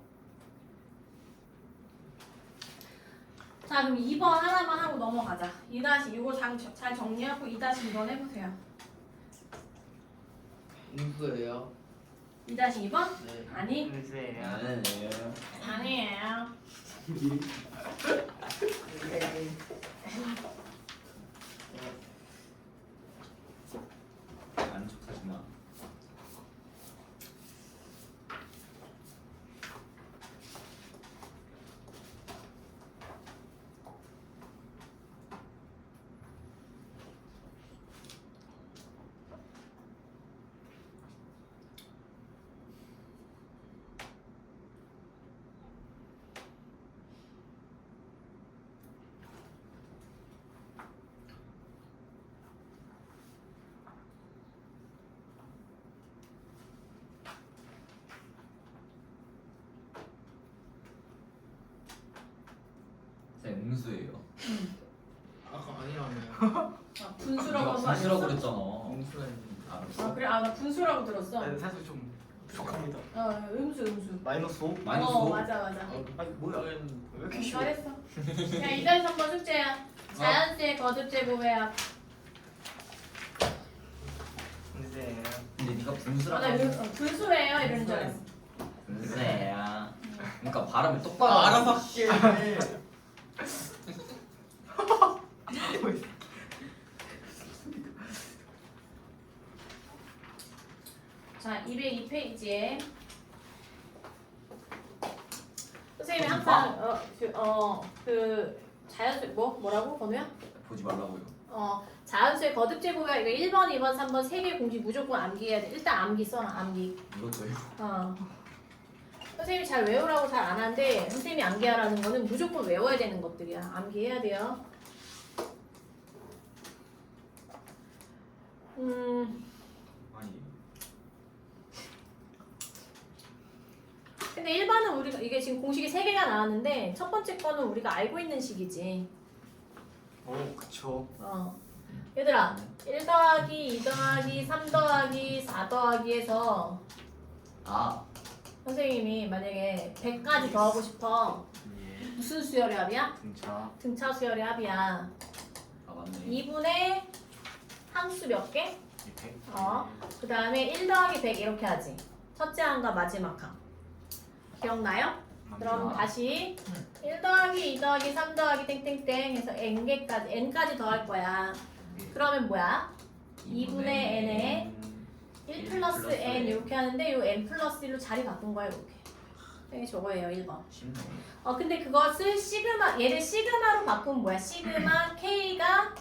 자 그럼 2번 하나만 하고 넘어가자. 2다시 이거 잘 정리하고 2다시 2번 해보세요. 인수예요. 2다시 2번? 네. 아니 글쎄요. 아니에요. 안 좋다지 마. 제 음수예요. 아까 아니라며. 분수라고 하지 분수라고 않았어? 그랬잖아. 인수했는데. 알았어. 그래? 나 분수라고 들었어. 네, 사실 좀 부족합니다. 음수. 마이너스 5? 마이너스 어 5? 맞아. 아니 뭐야? 왜 이렇게 쉬워? 잘했어. 야 2다시 3번 숙제야. 자연수의 거듭 제곱해야 근데 네가 분수라고 나 분수래요 이런 줄 알았어. 분수야. 그러니까 발음을 똑바로 알아서 할게. 자, 202페이지에 선생님이 항상 그 자연수 뭐라고 건우야? 보지 말라고요. 자연수의 거듭 제곱이야. 이거 1번, 2번, 3번 세 개 공식 무조건 암기해야 돼. 일단 암기 써놔. 암기. 이것도요. 선생님이 잘 외우라고 잘 안 하는데 선생님이 암기하라는 거는 무조건 외워야 되는 것들이야. 암기해야 돼요. 아니. 근데 1번은 우리가 이게 지금 공식이 3개가 나왔는데 첫 번째 거는 우리가 알고 있는 식이지. 그쵸. 얘들아 1 더하기 2 더하기 3 더하기 4 더하기에서 아. 선생님이 만약에 100까지 더하고 싶어. 예. 무슨 수열의 합이야? 등차. 등차 수열의 합이야. 아 맞네. 2분의 항수 몇 개? 100. 그 다음에 1 더하기 100 이렇게 하지. 첫째 항과 마지막 항. 기억나요? 그럼 다시 1 더하기 2 더하기 3 더하기 땡땡땡 해서 n까지 더할 거야. 그러면 뭐야? 2분의 n에 1 플러스 n 이렇게 하는데 요 n 플러스 1로 자리 바꾼 거야 이렇게. 이게 저거예요 1번. 쉽네. 근데 그것을 얘를 시그마로 바꾸면 뭐야? 시그마 k가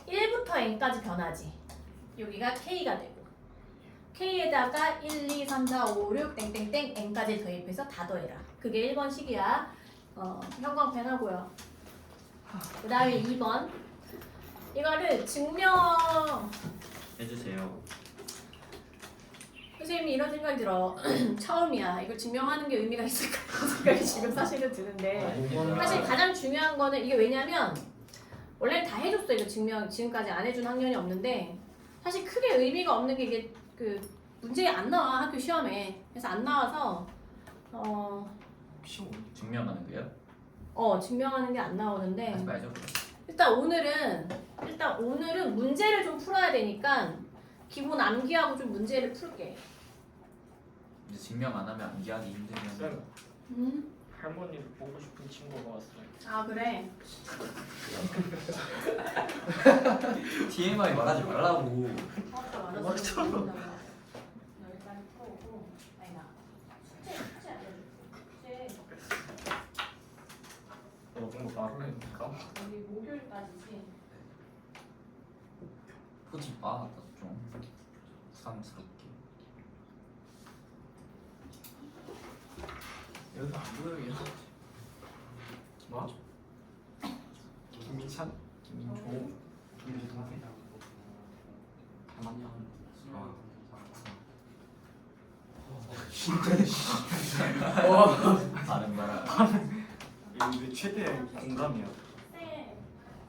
1부터 n까지 변하지. 여기가 k가 되고 k에다가 1, 2, 3, 4, 5, 6 땡땡땡 n까지 도입해서 다 더해라. 그게 1번 식이야. 형광펜 하고요. 그 다음에 2번 이거를 증명 해주세요. 선생님이 이런 생각이 들어. 처음이야. 이걸 증명하는 게 의미가 있을까? 그런 생각이 지금 사실은 드는데 사실 가장 중요한 거는 이게 왜냐면 원래 다 해줬어. 이거 증명 지금까지 안 해준 학년이 없는데 사실 크게 의미가 없는 게 이게 그 문제에 안 나와 학교 시험에. 그래서 안 나와서 증명하는 거요? 증명하는 게 안 나오는데 하지 말죠. 그럼. 일단 오늘은 문제를 좀 풀어야 되니까 기본 암기하고 좀 문제를 풀게. 이제 증명 안 하면 암기하기 힘들면. 쌤, 할머니를 보고 싶은 친구가 왔어요. 아 그래. TMI 말하지 말라고. 여기까지 풀어오고 아니다. 숙제 알려줄게. 숙제 그런 거 바로 해니까. 여기 목요일까지지. 포지 빠졌다 좀. 부담스럽게. 여기서 안 보여요. 뭐? 김민찬? 김민조? 김민동생? 닮았냐? 다른 거라. 이게 최대 공감이야. 네.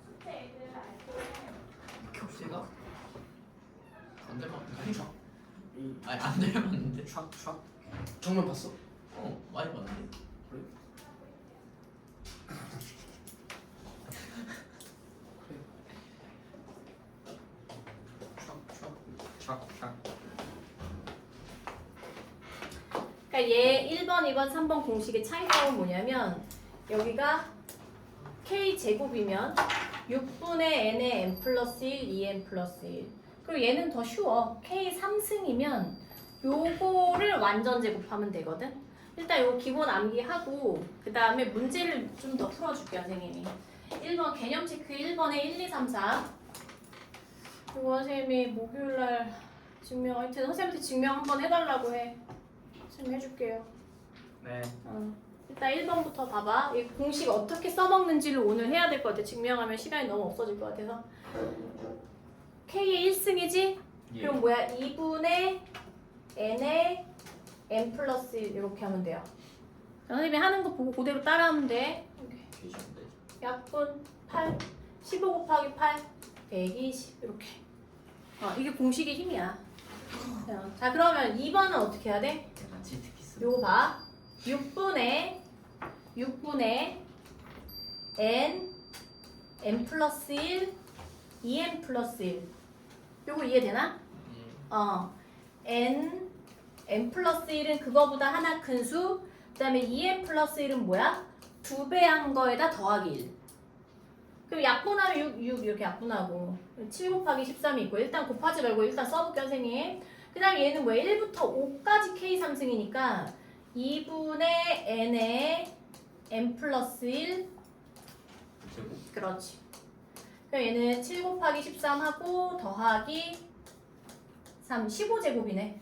숙제 애들 알 거예요. 제가 안 닮았는데. 아니 안 닮았는데. 촥촥. 정말 봤어? 많이 봤는데. 그래? 촥촥. 그러니까 얘 1번, 2번, 3번 공식의 차이점은 뭐냐면 여기가 k 제곱이면 6분의 n의 n 플러스 1, 2n 플러스 1. 그리고 얘는 더 쉬워. k 3승이면 요거를 완전 제곱하면 되거든. 일단 요거 기본 암기하고 그 다음에 문제를 좀 더 풀어줄게 선생님이. 1번 개념 체크 1번에 1, 2, 3, 4. 이거 선생님이 목요일날 증명 하여튼 선생님한테 증명 한번 해달라고 해. 선생님 해줄게요. 네. 일단 1번부터 봐봐. 이 공식 어떻게 써먹는지를 오늘 해야 될 것 같아. 증명하면 시간이 너무 없어질 것 같아서. K의 1승이지? 예. 그럼 뭐야? 2분의 N의 N 플러스 1 이렇게 하면 돼요. 선생님이 하는 거 보고 그대로 따라하면 돼. 계신데. 약분 8, 15 곱하기 8, 120 이렇게. 이게 공식의 힘이야. 자 그러면 2번은 어떻게 해야 돼? 약간 치트키스. 요거 봐. 6분의 n 플러스 1, 2n 플러스 1. 요거 이해되나? n 플러스 1은 그거보다 하나 큰 수. 그 다음에 2n 플러스 1은 뭐야? 2배 한 거에다 더하기 1. 그럼 약분하면 6 이렇게 약분하고 7 곱하기 13이 있고 일단 곱하지 말고 일단 써볼게요 선생님. 그 다음에 얘는 뭐야? 1부터 5까지 k 3승이니까 2분의 n에 n 플러스 1. 제곱. 그렇지. 그럼 얘는 7 곱하기 13 하고 더하기 3 15제곱이네.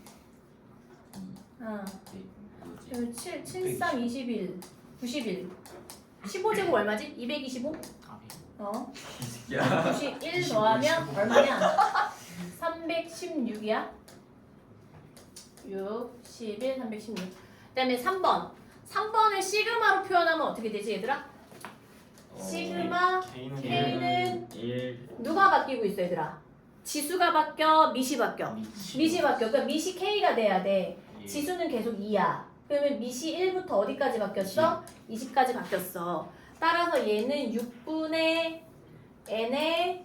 어. 그럼 7 3 21 91 15제곱 얼마지? 225? 어. 야. 91 더하면 얼마냐? 316이야. 6, 11, 316. 그 다음에 3번. 3번을 시그마로 표현하면 어떻게 되지 얘들아? 시그마 K는 1. 누가 바뀌고 있어 얘들아? 지수가 바뀌어, 밑이 바뀌어. 밑이 바뀌어. 그러니까 밑이 K가 돼야 돼. 지수는 계속 2야. 그러면 밑이 1부터 어디까지 바뀌었어? 20까지 바뀌었어. 따라서 얘는 6분의 n에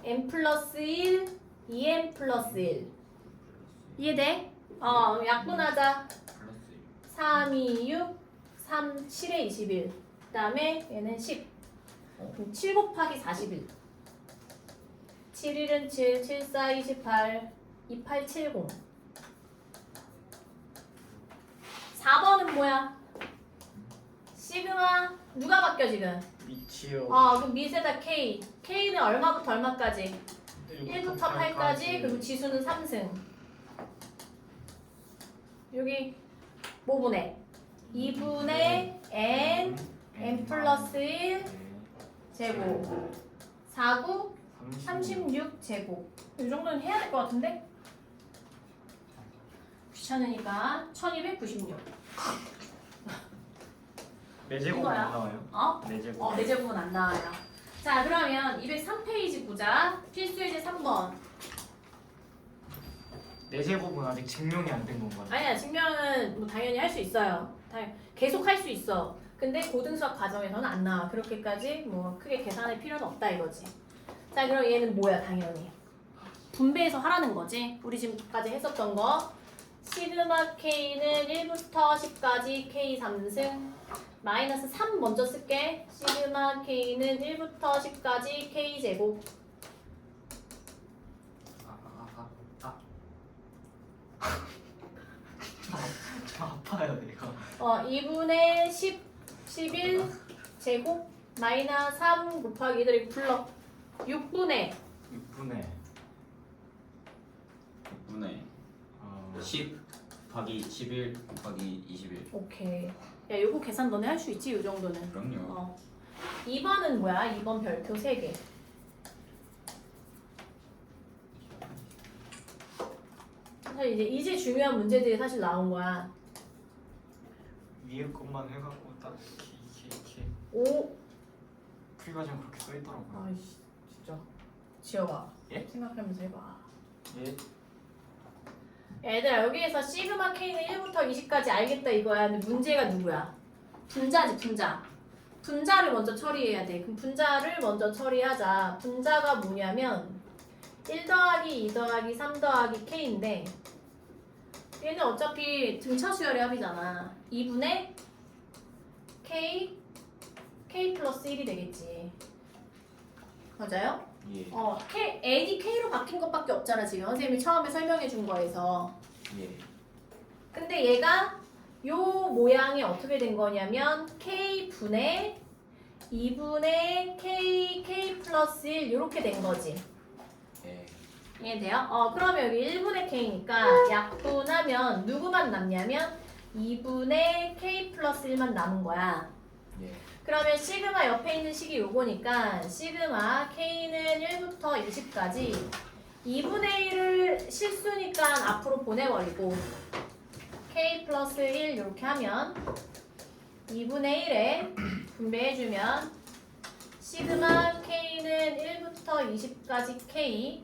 n 플러스 1, 2n 플러스 1. 이해돼? 약분하자. 플러스 3, 2, 6, 3, 7에 21. 그 다음에 얘는 10. 그럼 7 곱하기 41. 7, 1은 7, 7, 4, 28, 28, 70. 4번은 뭐야? 시그마 누가 바뀌어 지금? 미치요. 그럼 밑에다 K. K는 얼마부터 얼마까지? 1부터 8까지 그리고 지수는 3승. 여기 뭐 보내? 2분의 n 플러스 1 제곱 4구 36 제곱. 이 정도는 해야 될 것 같은데? 귀찮으니까 1296. 4제곱은 이거야. 안 나와요? 어? 4제곱. 4제곱은 안 나와요. 자, 그러면 203페이지 보자. 필수예제 3번. 4제곱은 아직 증명이 안 된 건가요? 아니야, 증명은 뭐 당연히 할 수 있어요. 계속 할 수 있어. 근데 고등수학 과정에서는 안 나와. 그렇게까지 뭐 크게 계산할 필요는 없다 이거지. 자, 그럼 얘는 뭐야, 당연히. 분배해서 하라는 거지. 우리 지금까지 했었던 거. 시그마 K는 1부터 10까지 K 3승. 마이너스 3 먼저 쓸게. 시그마 K는 1부터 10까지 K 제곱. 저 아파요 내가. 2분의 10, 11 제곱 마이너스 3 곱하기 이들 불러. 6분의 6분의 10 곱하기 11 곱하기 21. 오케이. 야, 요거 계산 너네 할 수 있지? 요 정도는. 그럼요. 2번은 뭐야? 2번 별표 3개. 사실 이제 중요한 문제들이 사실 나온 거야. 위에 것만 해갖고 딱 이렇게 5. 풀이과정 그렇게 써있더라고요. 아이씨, 진짜. 지어봐. 예? 생각하면서 해봐. 예? 얘들아, 여기에서 시그마 K는 1부터 20까지 알겠다 이거야. 근데 문제가 누구야? 분자지, 분자. 분자를 먼저 처리해야 돼. 그럼 분자를 먼저 처리하자. 분자가 뭐냐면 1 더하기 2 더하기 3 더하기 K인데 얘는 어차피 등차 수열의 합이잖아. 2분의 K 플러스 1이 되겠지. 맞아요? 예. N이 K로 바뀐 것밖에 없잖아 지금 선생님이 처음에 설명해 준 거에서. 예. 근데 얘가 요 모양이 어떻게 된 거냐면 K분의 2분의 K 플러스 1 이렇게 된 거지. 예. 이해돼요? 그러면 여기 1분의 K니까 약분하면 누구만 남냐면 2분의 K 플러스 1만 남은 거야. 예. 그러면 시그마 옆에 있는 식이 요거니까 시그마 K는 1부터 20까지 2분의 1을 실수니까 앞으로 보내버리고 K 플러스 1 이렇게 하면 2분의 1에 분배해주면 시그마 K는 1부터 20까지 K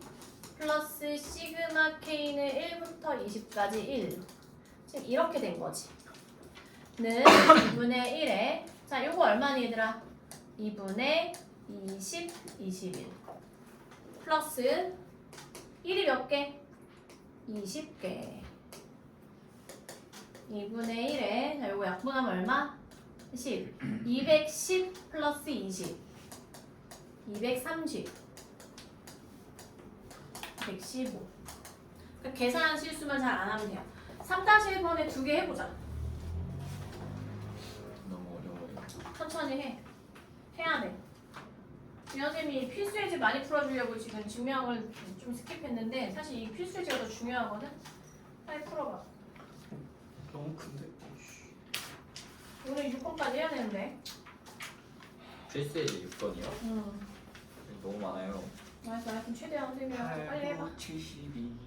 플러스 시그마 K는 1부터 20까지 1 지금 이렇게 된 거지. 는 2분의 1에 자 요거 얼마니 얘들아? 2분의 20, 21 플러스 1이 몇 개? 20개. 2분의 1에 자 요거 약분하면 얼마? 10 210 플러스 20 230 115 그러니까 계산 실수만 잘 안 하면 돼요 3-1번에 2개 해보자 너무 어려워요. 천천히 해야 돼 이 선생님이 필수예제 많이 풀어주려고 지금 증명을 좀 스킵했는데 사실 이 필수예제가 더 중요하거든 빨리 풀어봐 너무 큰데. 어이씨. 오늘 6번까지 해야 되는데 필수예제 6번이요? 너무 많아요. 알았어 그럼 최대한 선생님이랑 빨리 해봐 72.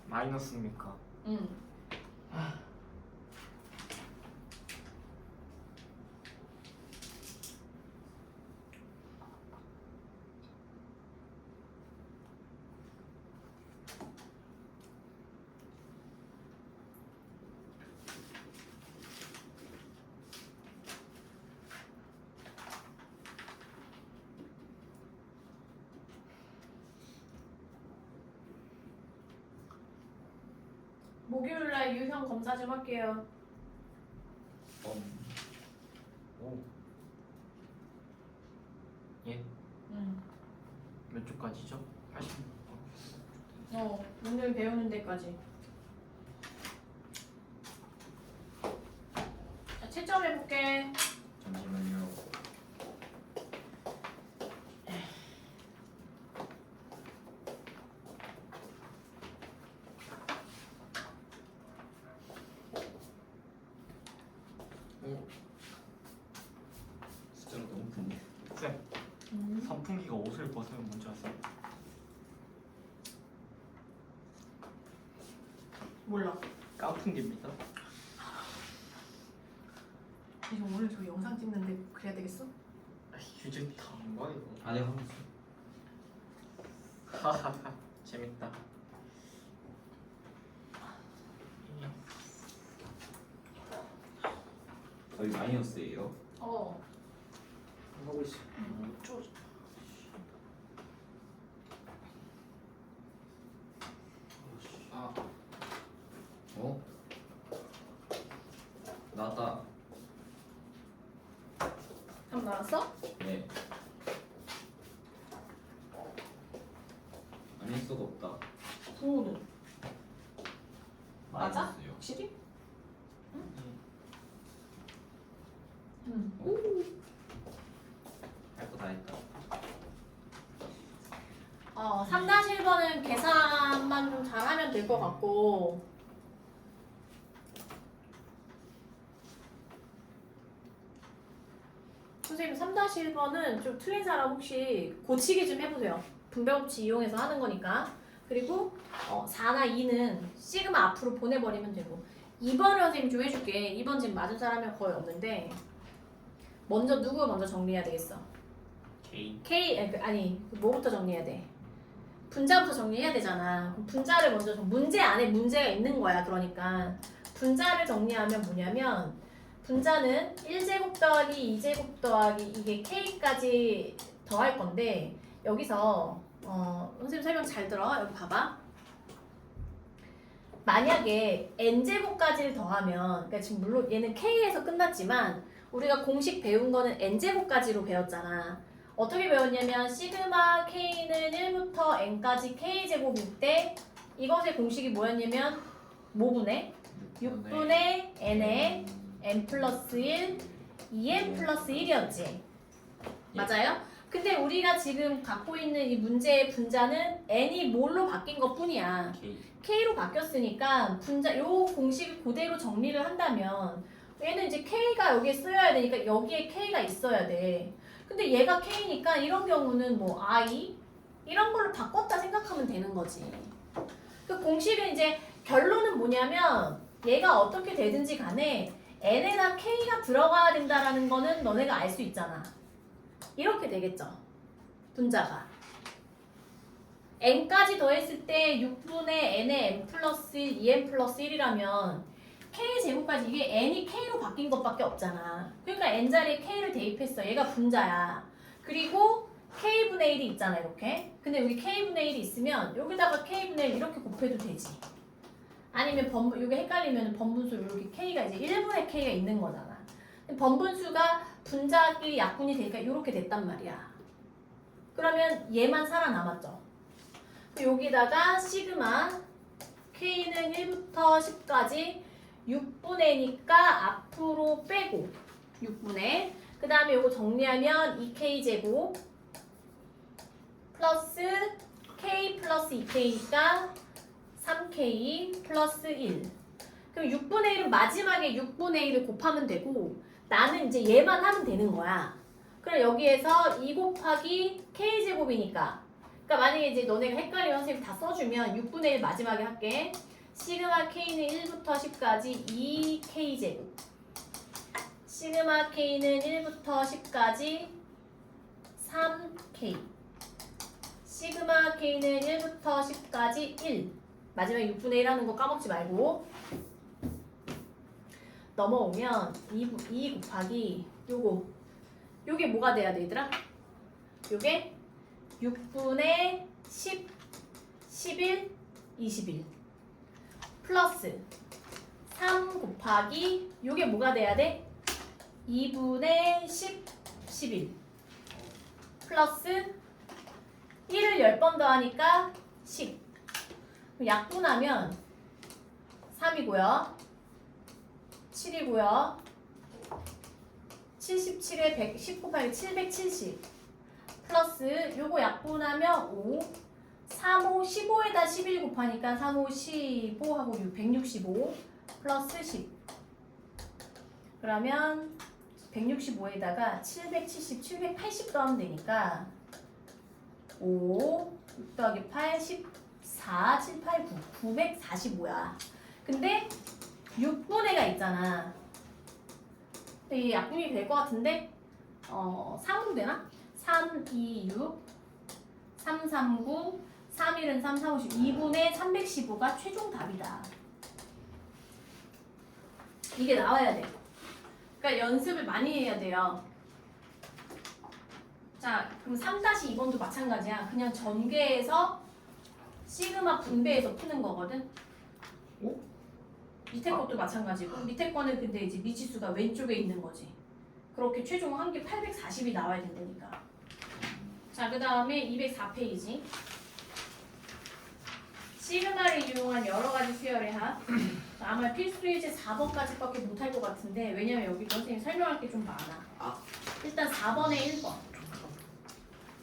마이너스입니까? 응. 목요일날 유형 검사 좀 할게요. 오. 예? 몇 초까지죠? 80. 오늘 배우는 데까지. 자, 채점 해볼게. 잠시만요. 숫자가 너무 큰데. 쌤, 선풍기가 옷을 벗으면 뭔지 아세요? 몰라. 깐풍기입니다. 이거 오늘 저 영상 찍는데 그래야 되겠어? 휴지 다한 거야 이거. 아니 한번 하하하 재밌다. 거의 마이너스예요. 하고 있어. 아, 어? 나다. 한 나왔어? 네. 아닐 수가 없다. 부호는 맞아? 마이너스요. 확실히? 할 거 다 했다. 3-1번은 계산만 좀 잘하면 될 것 같고 선생님 3-1번은 좀 틀린 사람 혹시 고치기 좀 해보세요. 분배법칙 이용해서 하는 거니까. 그리고 4나 2는 시그마 앞으로 보내버리면 되고 2번을 선생님 좀 해줄게. 2번 지금 맞은 사람이 거의 없는데 먼저 누구 먼저 정리해야 되겠어? 아니 뭐부터 정리해야 돼? 분자부터 정리해야 되잖아. 그럼 분자를 먼저 문제 안에 문제가 있는 거야. 그러니까 분자를 정리하면 뭐냐면 분자는 1제곱 더하기 2제곱 더하기 이게 k까지 더할 건데 여기서 선생님 설명 잘 들어. 여기 봐봐. 만약에 n제곱까지를 더하면 그러니까 지금 물론 얘는 k에서 끝났지만 우리가 공식 배운 거는 n제곱까지로 배웠잖아. 어떻게 배웠냐면 시그마 k는 1부터 n까지 k제곱일 때 이것의 공식이 뭐였냐면 뭐분의? 6분의 n에 n 플러스 1, 2n 플러스 1이었지. 맞아요? 근데 우리가 지금 갖고 있는 이 문제의 분자는 n이 뭘로 바뀐 것 뿐이야. k로 바뀌었으니까 분자 요 공식을 그대로 정리를 한다면 얘는 이제 k가 여기에 쓰여야 되니까 여기에 k가 있어야 돼. 근데 얘가 k니까 이런 경우는 뭐 i 이런 걸로 바꿨다 생각하면 되는 거지. 그 공식은 이제 결론은 뭐냐면 얘가 어떻게 되든지 간에 n에다 k가 들어가야 된다라는 거는 너네가 알 수 있잖아. 이렇게 되겠죠. 분자가 n까지 더했을 때 6분의 n의 n 플러스 1, 2n 플러스 1이라면 k제곱까지 이게 n이 k로 바뀐 것밖에 없잖아. 그러니까 n 자리에 k를 대입했어. 얘가 분자야. 그리고 k분의 1이 있잖아 이렇게. 근데 여기 k분의 1이 있으면 여기다가 k분의 1 이렇게 곱해도 되지. 아니면 이게 헷갈리면 번분수 이렇게 k가 이제 1분의 k가 있는 거잖아. 번분수가 분자끼리 약분이 되니까 이렇게 됐단 말이야. 그러면 얘만 살아남았죠. 여기다가 시그마 k는 1부터 10까지 6분의니까 앞으로 빼고 6분의 그 다음에 요거 정리하면 2k제곱 플러스 k 플러스 2k니까 3k 플러스 1. 그럼 6분의 1은 마지막에 6분의 1을 곱하면 되고 나는 이제 얘만 하면 되는 거야. 그럼 여기에서 2 곱하기 k제곱이니까 그러니까 만약에 이제 너네가 헷갈리면 선생님 다 써주면 6분의 1 마지막에 할게. 시그마 k는 1부터 10까지 2k제곱 시그마 k는 1부터 10까지 3k 시그마 k는 1부터 10까지 1 마지막에 6분의 1 하는 거 까먹지 말고 넘어오면 2 곱하기 요게 뭐가 돼야 돼 얘들아? 요게 6분의 10, 11, 21 플러스 3 곱하기 요게 뭐가 돼야 돼? 2분의 10, 11 플러스 1을 10번 더하니까 10 약분하면 3이고요 7이고요 77에 110 곱하기 770 플러스 요거 약분하면 5 3, 5, 15에다 11 곱하니까 3, 5, 15 하고 6, 165 플러스 10 그러면 165에다가 770, 780 더하면 되니까 5, 6 더하기 8, 14, 7, 8, 9, 945야. 근데 6분의가 있잖아. 이게 약분이 될 것 같은데 3으로 되나? 3, 2, 6, 3, 3, 9, 3, 1은 3, 4, 5, 10 2분의 315가 최종 답이다. 이게 나와야 돼. 그러니까 연습을 많이 해야 돼요. 자, 그럼 3-2번도 마찬가지야. 그냥 전개해서 시그마 분배해서 푸는 거거든. 오? 밑에 것도 마찬가지고 밑에 거는 근데 이제 미지수가 왼쪽에 있는 거지. 그렇게 최종 한 개 840이 나와야 된다니까. 자, 그 다음에 204페이지. 시그마를 이용한 여러 가지 수열의 합. 아마 필수 예제 4번까지밖에 못할 것 같은데 왜냐면 여기 선생님 설명할 게 좀 많아. 일단 4번에 1번.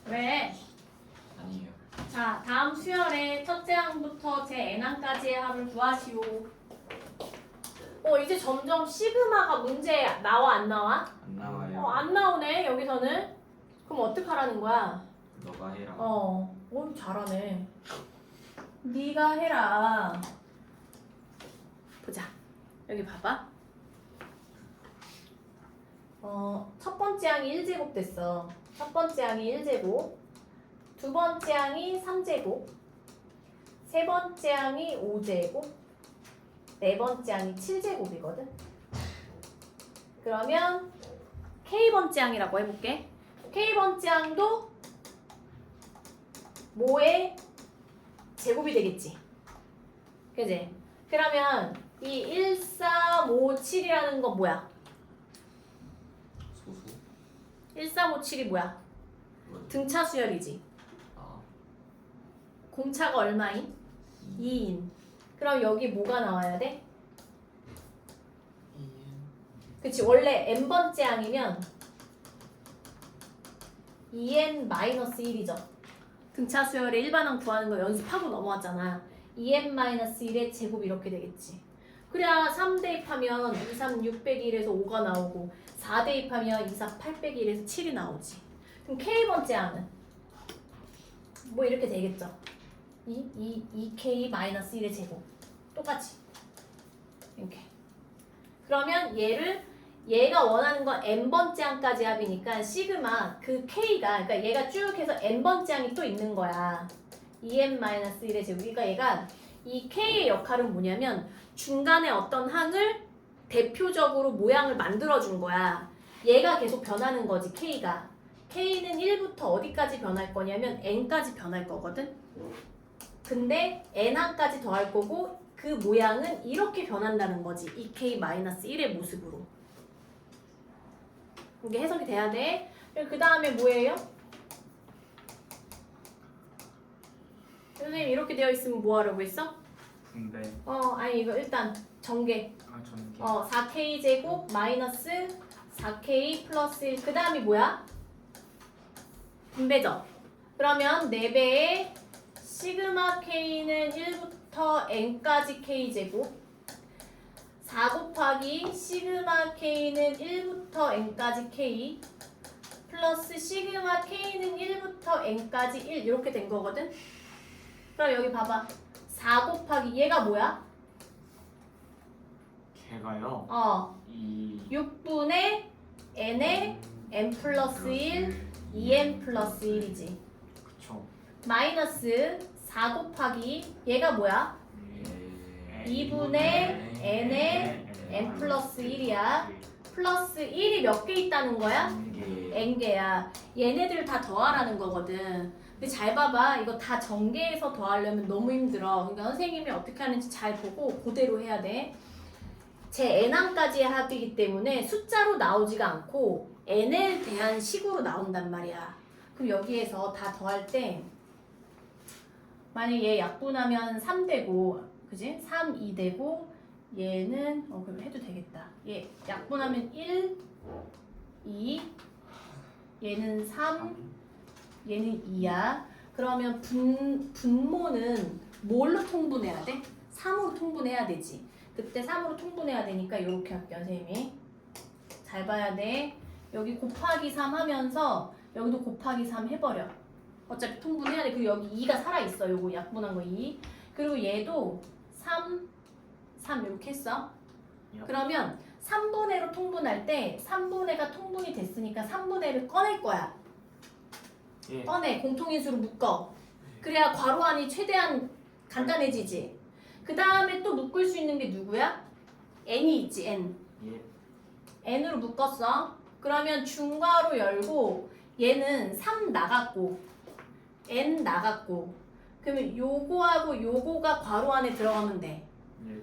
왜? 아니에요. 자, 다음 수열의 첫째 항부터 제 n항까지의 합을 구하시오. 이제 점점 시그마가 문제 나와 안 나와? 안 나와요. 안 나오네 여기서는. 그럼 어떡하라는 거야? 너가 해라. 잘하네. 네가 해라. 보자. 여기 봐봐. 첫 번째 항이 1제곱 됐어. 첫 번째 항이 1제곱. 두 번째 항이 3제곱. 세 번째 항이 5제곱. 네 번째 항이 7제곱이거든. 그러면 K번째 항이라고 해볼게. K번째 항도 뭐의 제곱이 되겠지. 그지? 그러면 이 1, 3, 5, 7이라는 건 뭐야? 소수. 1, 3, 5, 7이 뭐야? 뭐지? 등차 수열이지. 아, 공차가 얼마인? 2인. 그럼 여기 뭐가 나와야 돼? 그치, 원래 n번째 항이면 2n-1이죠. 등차 수열의 일반항 구하는 거 연습하고 넘어왔잖아. 2n-1의 제곱 이렇게 되겠지. 그래야 3 대입하면 2, 3, 6 빼기 1에서 5가 나오고 4 대입하면 2, 4, 8 빼기 1에서 7이 나오지. 그럼 K번째 항은 뭐 이렇게 되겠죠. 2K-1의 제곱 똑같이 이렇게. 그러면 얘가 원하는 건 n번째 항까지 합이니까 시그마 그 K가 그러니까 얘가 쭉 해서 n번째 항이 또 있는 거야. 2n-1의 제곱. 그러니까 얘가 이 k의 역할은 뭐냐면 중간에 어떤 항을 대표적으로 모양을 만들어준 거야. 얘가 계속 변하는 거지, k가. k는 1부터 어디까지 변할 거냐면 n까지 변할 거거든. 근데 n항까지 더할 거고 그 모양은 이렇게 변한다는 거지. 이 k-1의 모습으로. 이게 해석이 돼야 돼. 그 다음에 뭐예요? 선생님 이렇게 되어 있으면 뭐 하라고 했어? 분배. 아니 이거 일단 전개. 전개. 4k 제곱 마이너스 4k 플러스 1. 그 다음이 뭐야? 분배죠. 그러면 4배의 시그마 k는 1부터 n까지 k 제곱 4 곱하기 시그마 k는 1부터 n까지 k 플러스 시그마 k는 1부터 n까지 1 이렇게 된 거거든. 그럼 여기 봐봐. 4 곱하기 얘가 뭐야? 걔가요. 6분의 n의 n 플러스 1 2n 플러스 1이지. 그쵸. 마이너스 4 곱하기 얘가 뭐야? 2분의 n의 n 플러스 1이야. 플러스 1이 몇 개 있다는 거야? n개야. 얘네들 다 더하라는 거거든. 근데 잘 봐봐. 이거 다 전개해서 더하려면 너무 힘들어. 그러니까 선생님이 어떻게 하는지 잘 보고 그대로 해야 돼. 제 n항까지의 합이기 때문에 숫자로 나오지가 않고 n에 대한 식으로 나온단 말이야. 그럼 여기에서 다 더할 때 만약에 얘 약분하면 3 되고 그지? 3, 2 되고 얘는 그럼 해도 되겠다. 얘 약분하면 1, 2 얘는 3 얘는 2야. 그러면 분모는 뭘로 통분해야 돼? 3으로 통분해야 되지. 그때 3으로 통분해야 되니까 이렇게 할게요, 선생님이. 잘 봐야 돼. 여기 곱하기 3 하면서 여기도 곱하기 3 해버려. 어차피 통분해야 돼. 그리고 여기 2가 살아있어. 요거 약분한 거 2. 그리고 얘도 3 이렇게 했어. 그러면 3분의 1로 통분할 때 3분의 1가 통분이 됐으니까 3분의 1을 꺼낼 거야. 예. 꺼내. 공통인수로 묶어. 그래야 괄호 안이 최대한 간단해지지. 그 다음에 또 묶을 수 있는 게 누구야? n이 있지, n. 예. n으로 묶었어. 그러면 중괄호 열고 얘는 3 나갔고 n 나갔고 그러면 요거하고 요거가 괄호 안에 들어가면 돼. 예.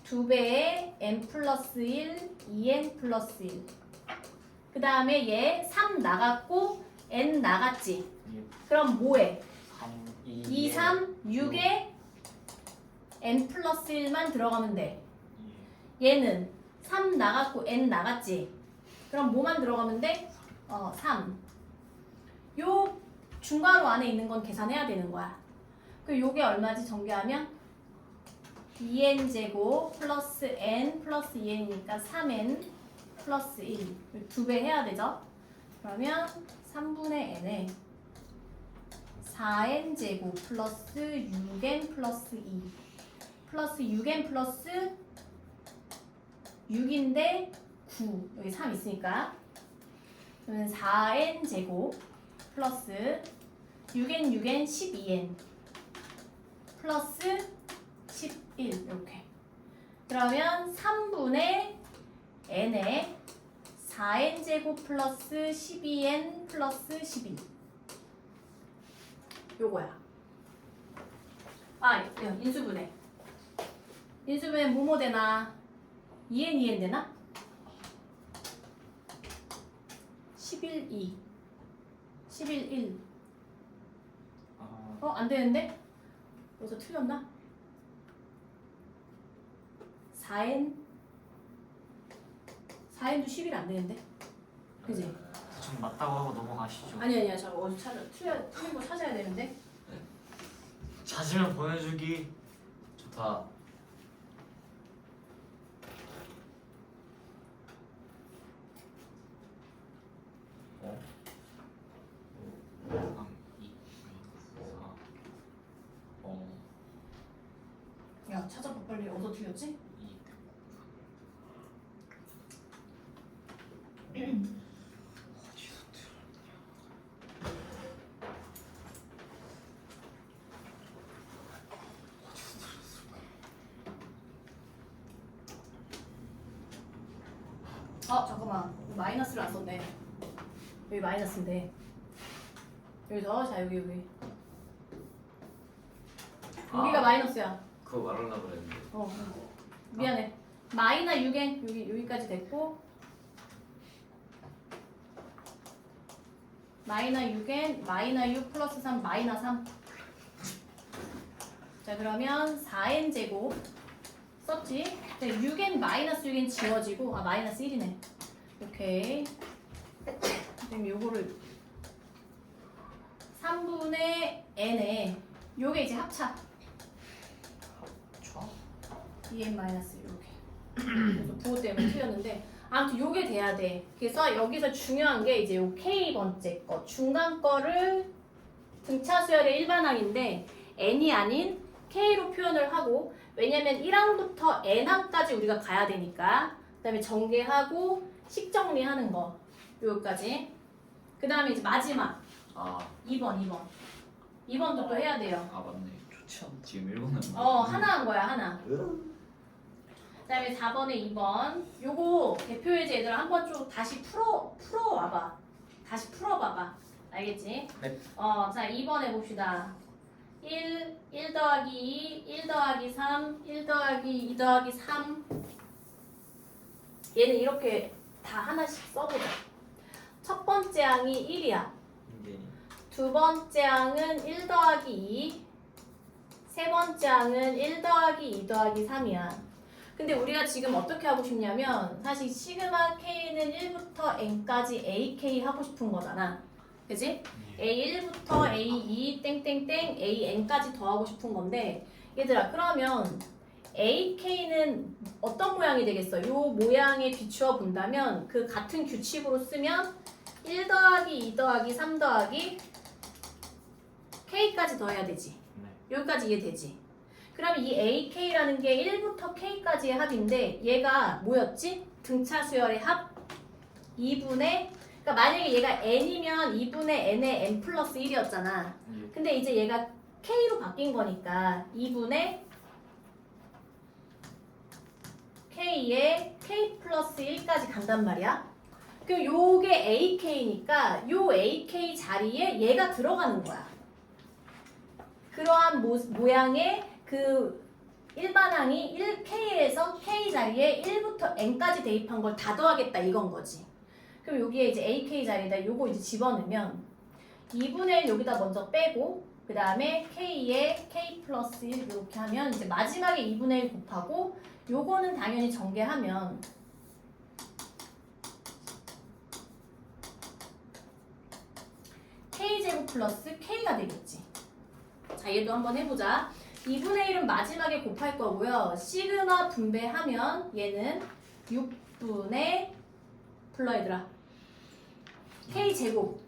2배의 n 플러스 1, 2n 플러스 1. 그 다음에 얘 3 나갔고 n 나갔지. 예. 그럼 뭐해? 3, 2, 3, 6에 n 플러스 1만 들어가면 돼. 얘는 3 나갔고 n 나갔지. 그럼 뭐만 들어가면 돼? 3. 요 중괄호 안에 있는 건 계산해야 되는 거야. 그 요게 얼마지? 전개하면 2n 제곱 플러스 n 플러스 2n이니까 3n 플러스 1. 2배 해야 되죠? 그러면 3분의 n에 4n 제곱 플러스 6n 플러스 2 플러스 6n 플러스 6인데 9 여기 3 있으니까 그러면 4n 제곱 플러스 6n 12n 플러스 11 이렇게. 그러면 3분의 n에 4n 제곱 플러스 12n 플러스 11 요거야. 인수분해. 인수분해 뭐뭐 되나? 2n 되나? 11, 2 11, 1 안 되는데? 여기서 틀렸나? 4n도 11 안 되는데? 그지? 좀 맞다고 하고 넘어가시죠. 아니야 잠깐 어디 틀린 거 찾아야 되는데. 찾으면 보내주기. 좋다. 어? 3, 2, 4, 야 찾아봐 빨리. 어디서 틀렸지? 2. 잠깐만. 마이너스를 안 썼네. 여기 마이너스인데. 여기서 자 여기. 여기가 마이너스야. 그거 말하려고 그랬는데. 미안해. 마이너 6n 여기까지 됐고. 마이너 6n 마이너 6 플러스 3 마이너 3. 자 그러면 4n 제곱 썼지? 6n 마이너스 6n 지워지고 마이너스 1이네. 오케이. 그럼 요거를 3분의 n에 요게 이제 합차. 2n 마이너스 이렇게. 그래서 부호 때문에 틀렸는데 아무튼 요게 돼야 돼. 그래서 여기서 중요한 게 이제 요 K번째 거 중간 거를 등차 수열의 일반항인데 n이 아닌 K로 표현을 하고 왜냐면 1항부터 n항까지 우리가 가야 되니까 그 다음에 전개하고 식 정리하는 거 요까지 그 다음에 이제 마지막 2번도 또 해야 돼요. 맞네. 좋지 않다. 지금 1번은 하나 한 거야 하나. 그 다음에 4번에 2번 요거 대표예제 얘들아 한번 좀 다시 풀어와봐. 다시 풀어봐봐. 알겠지? 네. 자 2번 해봅시다. 1 더하기 2, 1 더하기 3, 1 더하기 2 더하기 3 얘는 이렇게 다 하나씩 써보자. 첫 번째 항이 1이야. 두 번째 항은 1 더하기 2, 세 번째 항은 1 더하기 2 더하기 3이야. 근데 우리가 지금 어떻게 하고 싶냐면 사실 시그마 K는 1부터 N까지 AK 하고 싶은 거잖아. 그지? A1부터 A2 땡땡땡 AN까지 더하고 싶은 건데 얘들아 그러면 AK는 어떤 모양이 되겠어? 요 모양에 비추어 본다면 그 같은 규칙으로 쓰면 1 더하기 2 더하기 3 더하기 K까지 더해야 되지. 여기까지 이해되지? 그럼 이 AK라는 게 1부터 K까지의 합인데 얘가 뭐였지? 등차 수열의 합 2분의 그러니까 만약에 얘가 N이면 2분의 N의 N 플러스 1이었잖아. 근데 이제 얘가 K로 바뀐 거니까 2분의 K에 K 플러스 1까지 간단 말이야. 그럼 요게 AK니까 요 AK 자리에 얘가 들어가는 거야. 그러한 모양의 그 일반항이 1K에서 K 자리에 1부터 N까지 대입한 걸 다 더하겠다 이건 거지. 그럼 여기에 이제 AK 자리에다 요거 이제 집어넣으면 2분의 1 여기다 먼저 빼고 그 다음에 K에 K 플러스 1 이렇게 하면 이제 마지막에 2분의 1 곱하고 요거는 당연히 전개하면 K제곱 플러스 K가 되겠지. 자 얘도 한번 해보자. 2분의 1은 마지막에 곱할 거고요. 시그마 분배하면 얘는 6분의 불러 얘들아. K제곱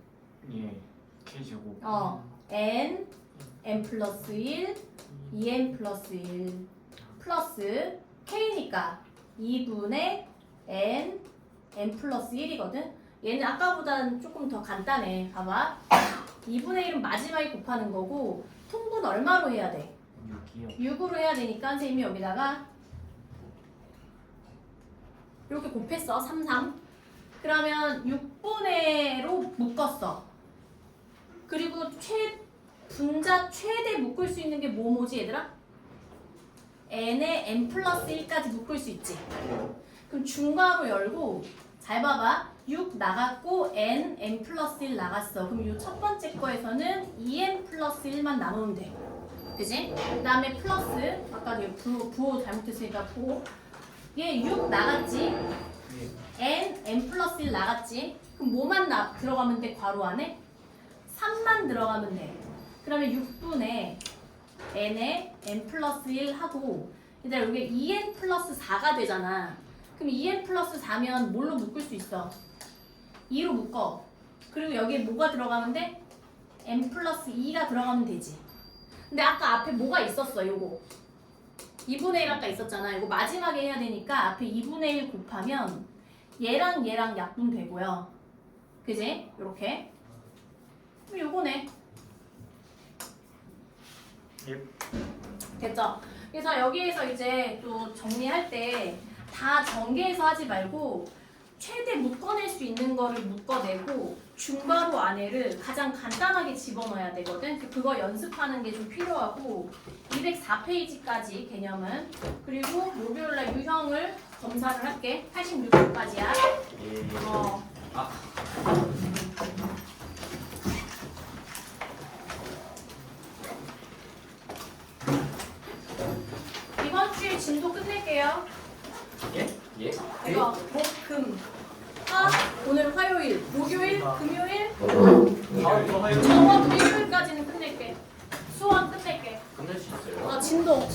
K제곱 N 플러스 1 2N 플러스 1 플러스 K니까 2분의 N 플러스 1이거든. 얘는 아까보다는 조금 더 간단해. 봐봐. 2분의 1은 마지막에 곱하는 거고 통분 얼마로 해야 돼? 6이요. 6으로 해야 되니까 선생님이 여기다가 이렇게 곱했어. 3. 그러면 6분의로 묶었어. 그리고 분자 최대 묶을 수 있는 게 뭐지 얘들아? n에 n 플러스 1까지 묶을 수 있지. 그럼 중괄호 열고 잘 봐봐. 6 나갔고 n 플러스 1 나갔어. 그럼 이 첫 번째 거에서는 2n 플러스 1만 남으면 돼. 그지? 그 다음에 플러스 아까 내가 부호 잘못했으니까 부호 얘 6 나갔지? n 플러스 1 나갔지? 그럼 뭐만 들어가면 돼? 괄호 안에? 3만 들어가면 돼. 그러면 6분의 n에 n 플러스 1 하고 얘들아 여기 2n 플러스 4가 되잖아. 그럼 2n 플러스 4면 뭘로 묶을 수 있어? 2로 묶어. 그리고 여기에 뭐가 들어가면 돼? n 플러스 2가 들어가면 되지. 근데 아까 앞에 뭐가 있었어 요거 2분의 1 아까 있었잖아. 이거 마지막에 해야 되니까 앞에 2분의 1 곱하면 얘랑 약분 되고요. 그지? 요렇게 그럼 요거네. 됐죠? 그래서 여기에서 이제 또 정리할 때 다 전개해서 하지 말고 최대 묶어낼 수 있는 거를 묶어내고 중괄호 안에를 가장 간단하게 집어넣어야 되거든. 그거 연습하는 게 좀 필요하고 204페이지까지 개념은. 그리고 목요일날 유형을 검사를 할게. 86호까지야. 이번 주에 진도 끝낼게요. 예? 예? 이거 목, 금, 화, 오늘 화요일, 목요일, 금요일, 다음 주 화요일. 저번 일요일까지는 끝낼게. 수원 끝낼게. 끝낼 수 있어요? 진도.